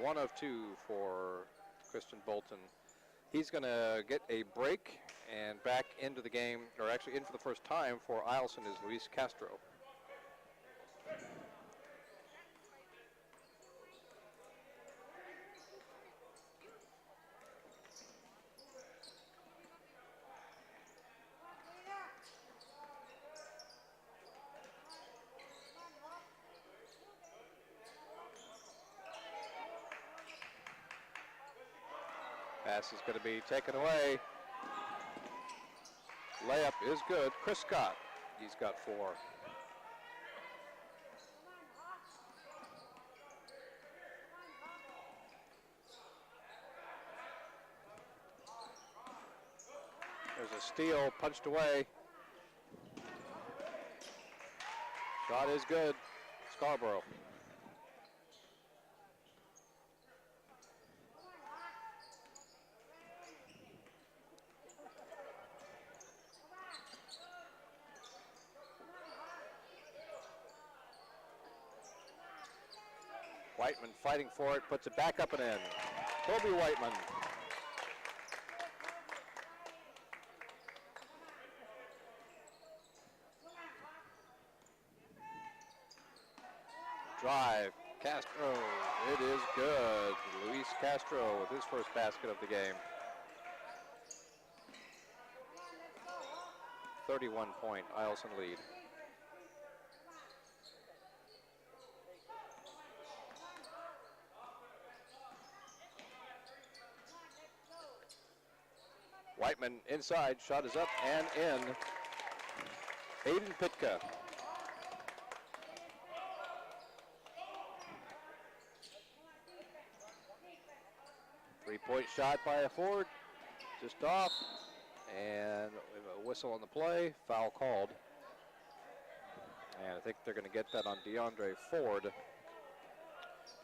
One of two for Christian Bolton. He's going to get a break, and back into the game, or actually in for the first time for Eielson is Luis Castro. Pass is going to be taken away. Layup is good. Chris Scott, he's got 4. There's a steal, punched away. Shot is good. Scarborough. Whiteman fighting for it, puts it back up and in. Kobe Whiteman. Drive, Castro, it is good. Luis Castro with his first basket of the game. 31-point Eielson lead. Whiteman inside, shot is up and in. Aiden Pitka. Three-point shot by a forward, just off, and we have a whistle on the play, foul called. And I think they're going to get that on DeAndre Ford,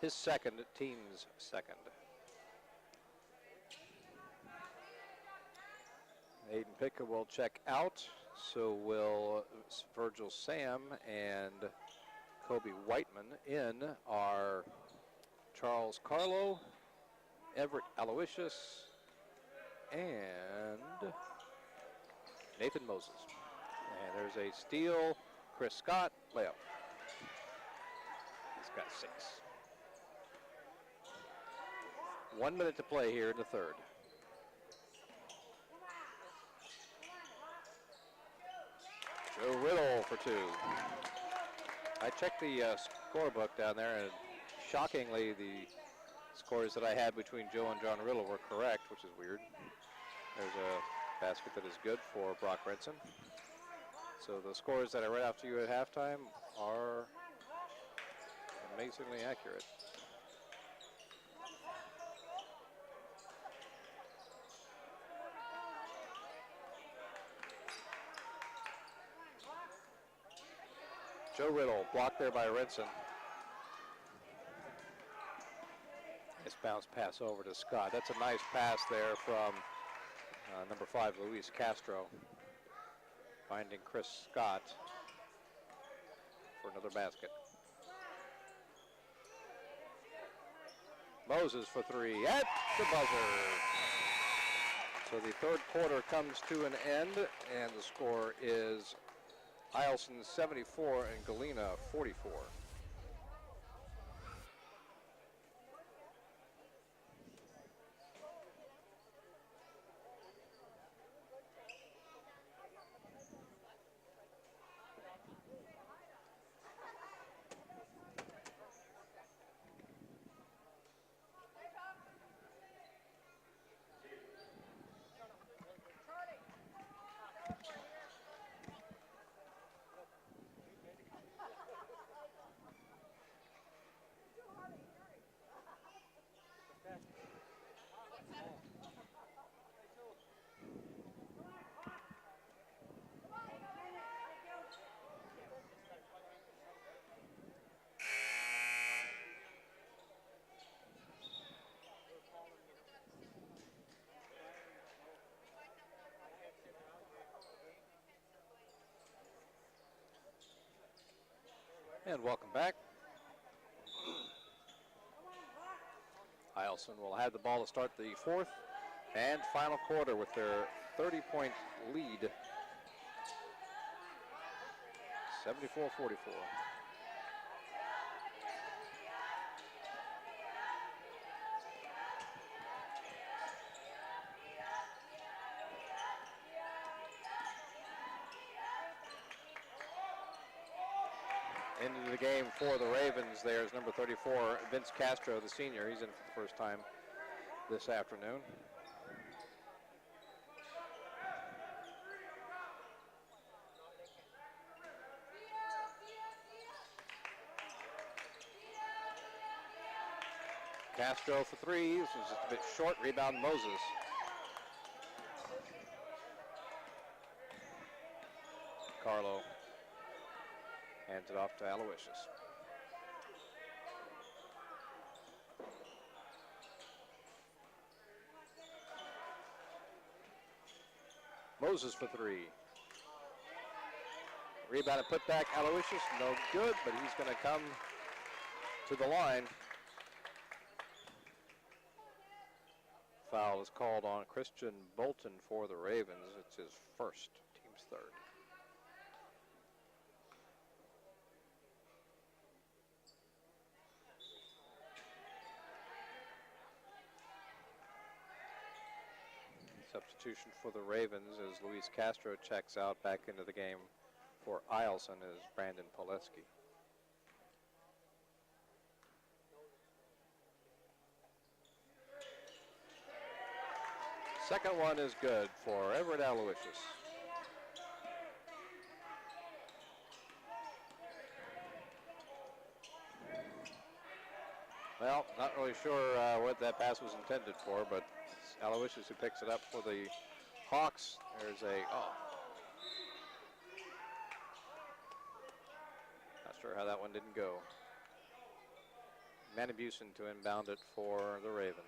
his second, team's second. Aiden Pitka will check out, so will Virgil Sam, and Kobe Whiteman. In are Charles Carlo, Everett Aloysius, and Nathan Moses. And there's a steal. Chris Scott, layup. He's got 6. 1 minute to play here in the third. Joe Riddle for 2. I checked the scorebook down there, and shockingly, the scores that I had between Joe and John Riddle were correct, which is weird. There's a basket that is good for Brock Renson. So the scores that I read out to you at halftime are amazingly accurate. Joe Riddle, blocked there by Renson. Nice bounce pass over to Scott. That's a nice pass there from number 5, Luis Castro. Finding Chris Scott for another basket. Moses for 3 at the buzzer. So the third quarter comes to an end, and the score is Eielson 74 and Galena 44. And welcome back. Eielson will have the ball to start the fourth and final quarter with their 30-point lead. 74-44. Into the game for the Ravens, there's number 34, Vince Castro, the senior. He's in for the first time this afternoon. Castro for three. This was just a bit short. Rebound Moses. Carlo hands it off to Aloysius. Moses for three. Rebound and put back. Aloysius, no good, but he's going to come to the line. Foul is called on Christian Bolton for the Ravens. It's his first, team's third. Substitution for the Ravens as Luis Castro checks out. Back into the game for Eielson is Brandon Poleski. Second one is good for Everett Aloysius. Well, not really sure what that pass was intended for, but it's Aloysius who picks it up for the Hawks. There's a, not sure how that one didn't go. Manibuson to inbound it for the Ravens.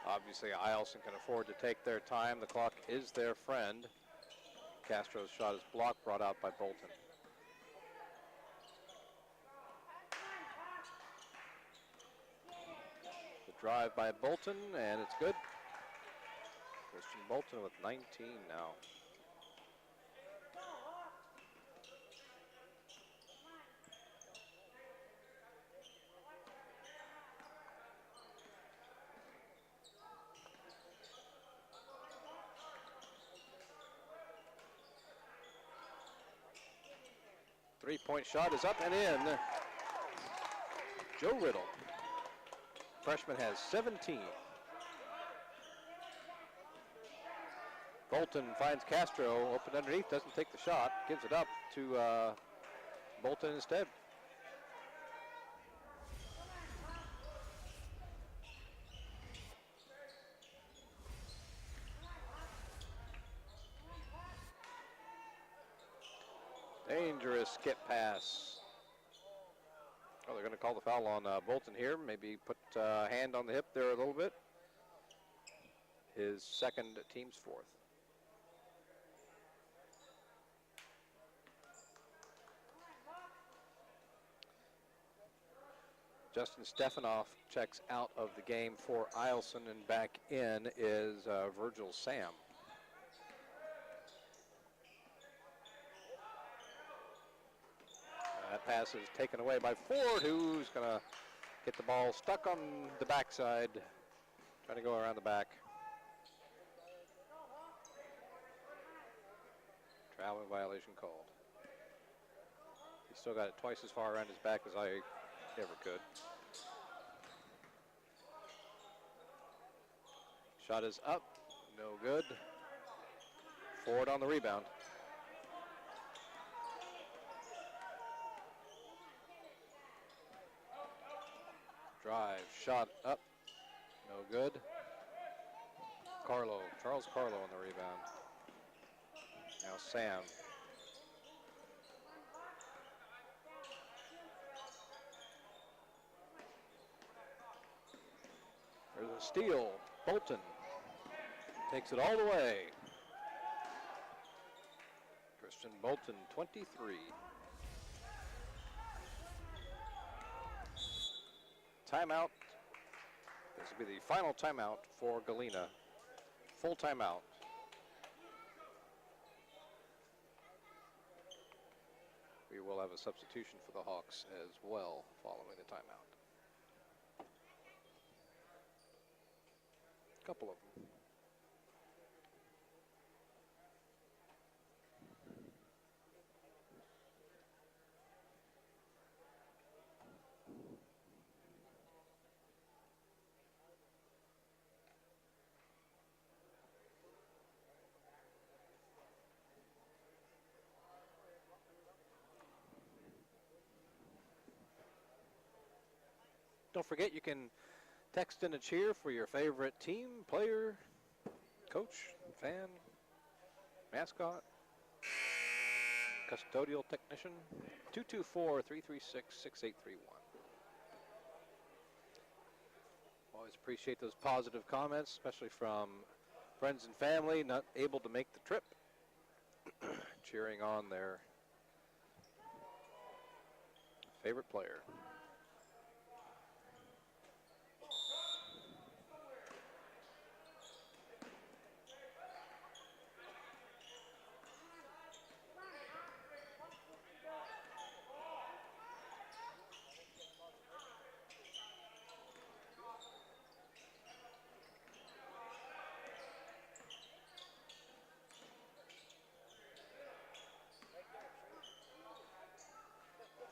Obviously, Eielson can afford to take their time. The clock is their friend. Castro's shot is blocked, brought out by Bolton. The drive by Bolton, and it's good. Christian Bolton with 19 now. Three-point shot is up and in. Joe Riddle, freshman, has 17. Bolton finds Castro, open underneath, doesn't take the shot, gives it up to Bolton instead. Dangerous skip pass. Oh, they're going to call the foul on Bolton here. Maybe put a hand on the hip there a little bit. His second, team's fourth. Justin Stefanoff checks out of the game for Eielson, and back in is Virgil Sam. That pass is taken away by Ford, who's going to get the ball stuck on the backside, trying to go around the back. Traveling violation called. He still got it twice as far around his back as I ever could. Shot is up, no good. Ford on the rebound. Drive, shot up, no good. Charles Carlo on the rebound. Now Sam. There's a steal. Bolton takes it all the way. Christian Bolton, 23. Timeout. This will be the final timeout for Galena. Full timeout. We will have a substitution for the Hawks as well following the timeout. A couple of them. Don't forget, you can text in a cheer for your favorite team, player, coach, fan, mascot, custodial technician. 224-336-6831. Always appreciate those positive comments, especially from friends and family not able to make the trip, cheering on their favorite player.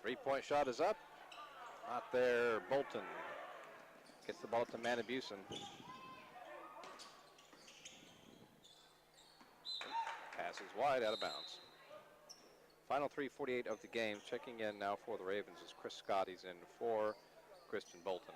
Three-point shot is up. Not there. Bolton gets the ball to Manabusen. Pass is wide, out of bounds. Final 3:48 of the game. Checking in now for the Ravens is Chris Scott. He's in for Christian Bolton.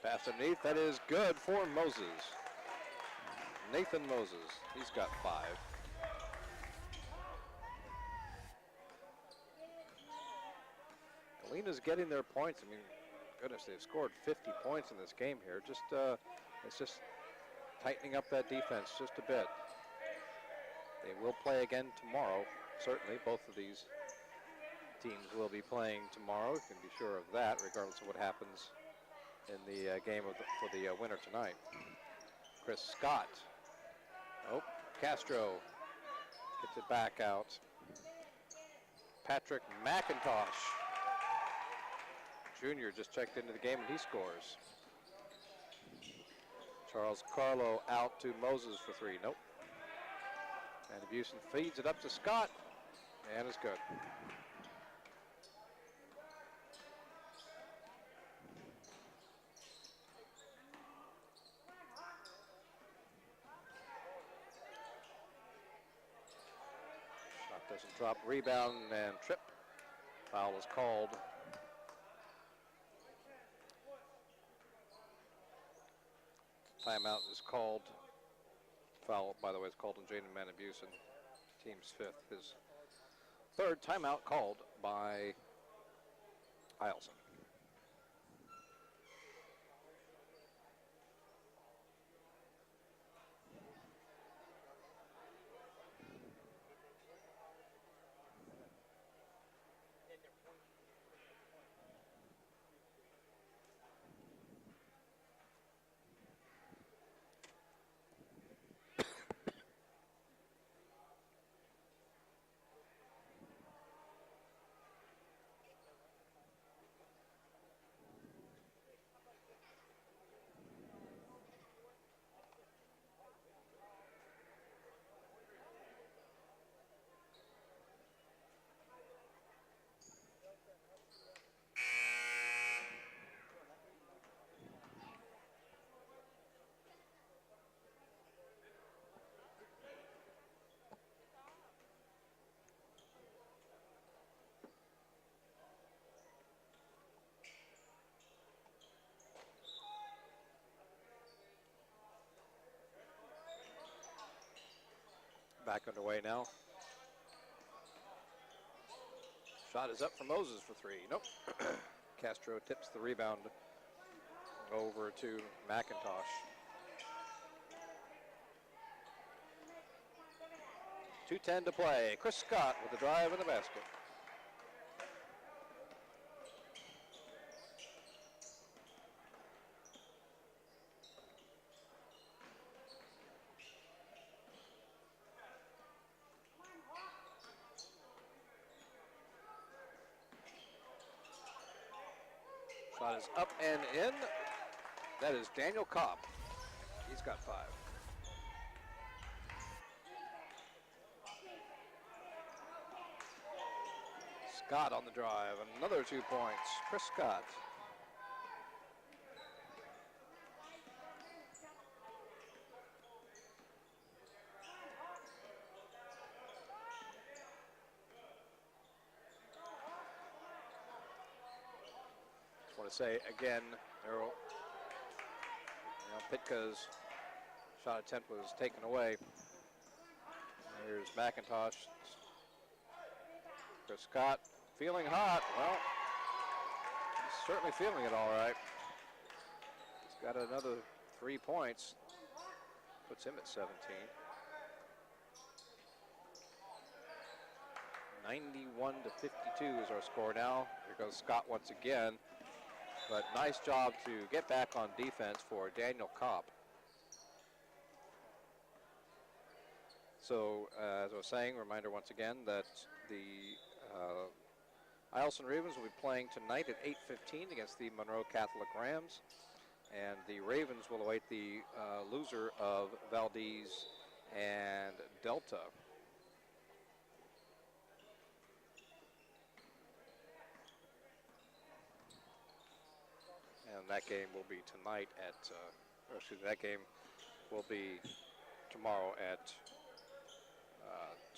Pass underneath, that is good for Moses. Nathan Moses, he's got 5. Galena's getting their points. I mean, goodness, they've scored 50 points in this game here. It's just tightening up that defense just a bit. They will play again tomorrow, certainly. Both of these teams will be playing tomorrow. You can be sure of that, regardless of what happens in the game for the winner tonight. Chris Scott. Oh, Castro gets it back out. Patrick McIntosh Jr. just checked into the game and he scores. Charles Carlo out to Moses for 3. Nope. And Abusen feeds it up to Scott and it's good. Doesn't drop, rebound and trip. Foul is called. Timeout is called. Foul, by the way, is called on Jaden Manabusen, team's 5th. His 3rd timeout called by Eielson. back underway now. Shot is up for Moses for three. Nope. Castro tips the rebound over to McIntosh. 2:10 to play. Chris Scott with the drive and the basket. Shot is up and in. That is Daniel Kopp. He's got 5. Scott on the drive, another 2 points. Chris Scott. Just want to say again, Errol, Pitka's shot attempt was taken away. Here's McIntosh. Chris Scott feeling hot. Well, he's certainly feeling it all right. He's got another 3 points. Puts him at 17. 91-52 is our score now. Here goes Scott once again. But nice job to get back on defense for Daniel Kopp. So, as I was saying, reminder once again that the Eielson Ravens will be playing tonight at 8:15 against the Monroe Catholic Rams. And the Ravens will await the loser of Valdez and Delta. And that game will be tonight at, or excuse me, that game will be tomorrow at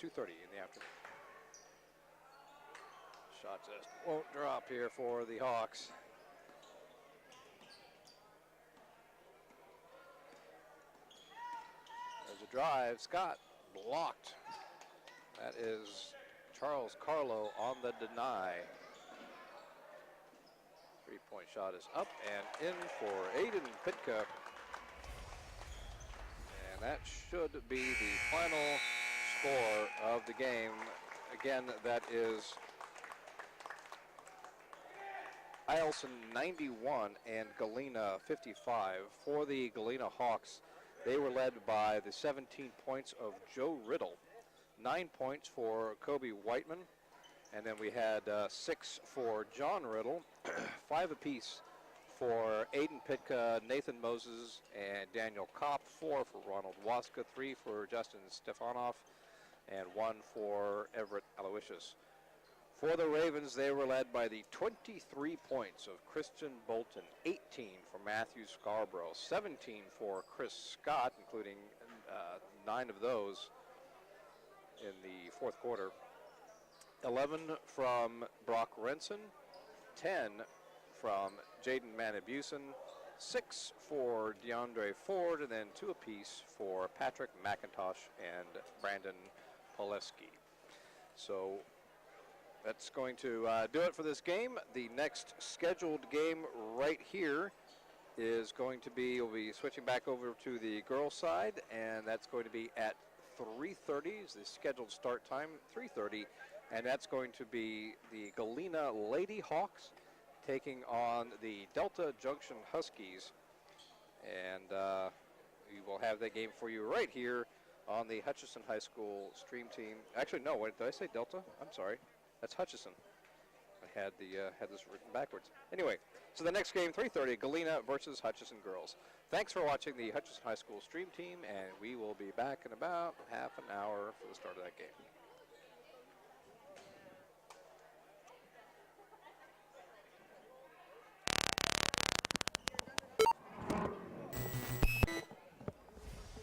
2:30 in the afternoon. Shot just won't drop here for the Hawks. There's a drive. Scott blocked. That is Charles Carlo on the deny. 3-point shot is up and in for Aiden Pitka. And that should be the final score of the game. Again, that is Eielson 91 and Galena 55. For the Galena Hawks, they were led by the 17 points of Joe Riddle, 9 points for Kobe Whiteman, and then we had 6 for John Riddle, 5 apiece for Aiden Pitka, Nathan Moses, and Daniel Kopp, 4 for Ronald Waska, 3 for Justin Stefanoff, and 1 for Everett Aloysius. For the Ravens, they were led by the 23 points of Christian Bolton, 18 for Matthew Scarborough, 17 for Chris Scott, including 9 of those in the fourth quarter, 11 from Brock Renson, 10 from Jaden Manabusen, 6 for DeAndre Ford, and then 2 apiece for Patrick McIntosh and Brandon Poleski. So that's going to do it for this game. The next scheduled game right here is going to be, we'll be switching back over to the girls' side, and that's going to be at 3:30 is the scheduled start time, 3:30, and that's going to be the Galena Lady Hawks taking on the Delta Junction Huskies. And we will have that game for you right here on the Hutchinson High School stream team. Actually, no, wait, did I say Delta? I'm sorry. That's Hutchinson. I had this written backwards. Anyway, so the next game, 3:30, Galena versus Hutchinson girls. Thanks for watching the Hutchinson High School stream team, and we will be back in about half an hour for the start of that game.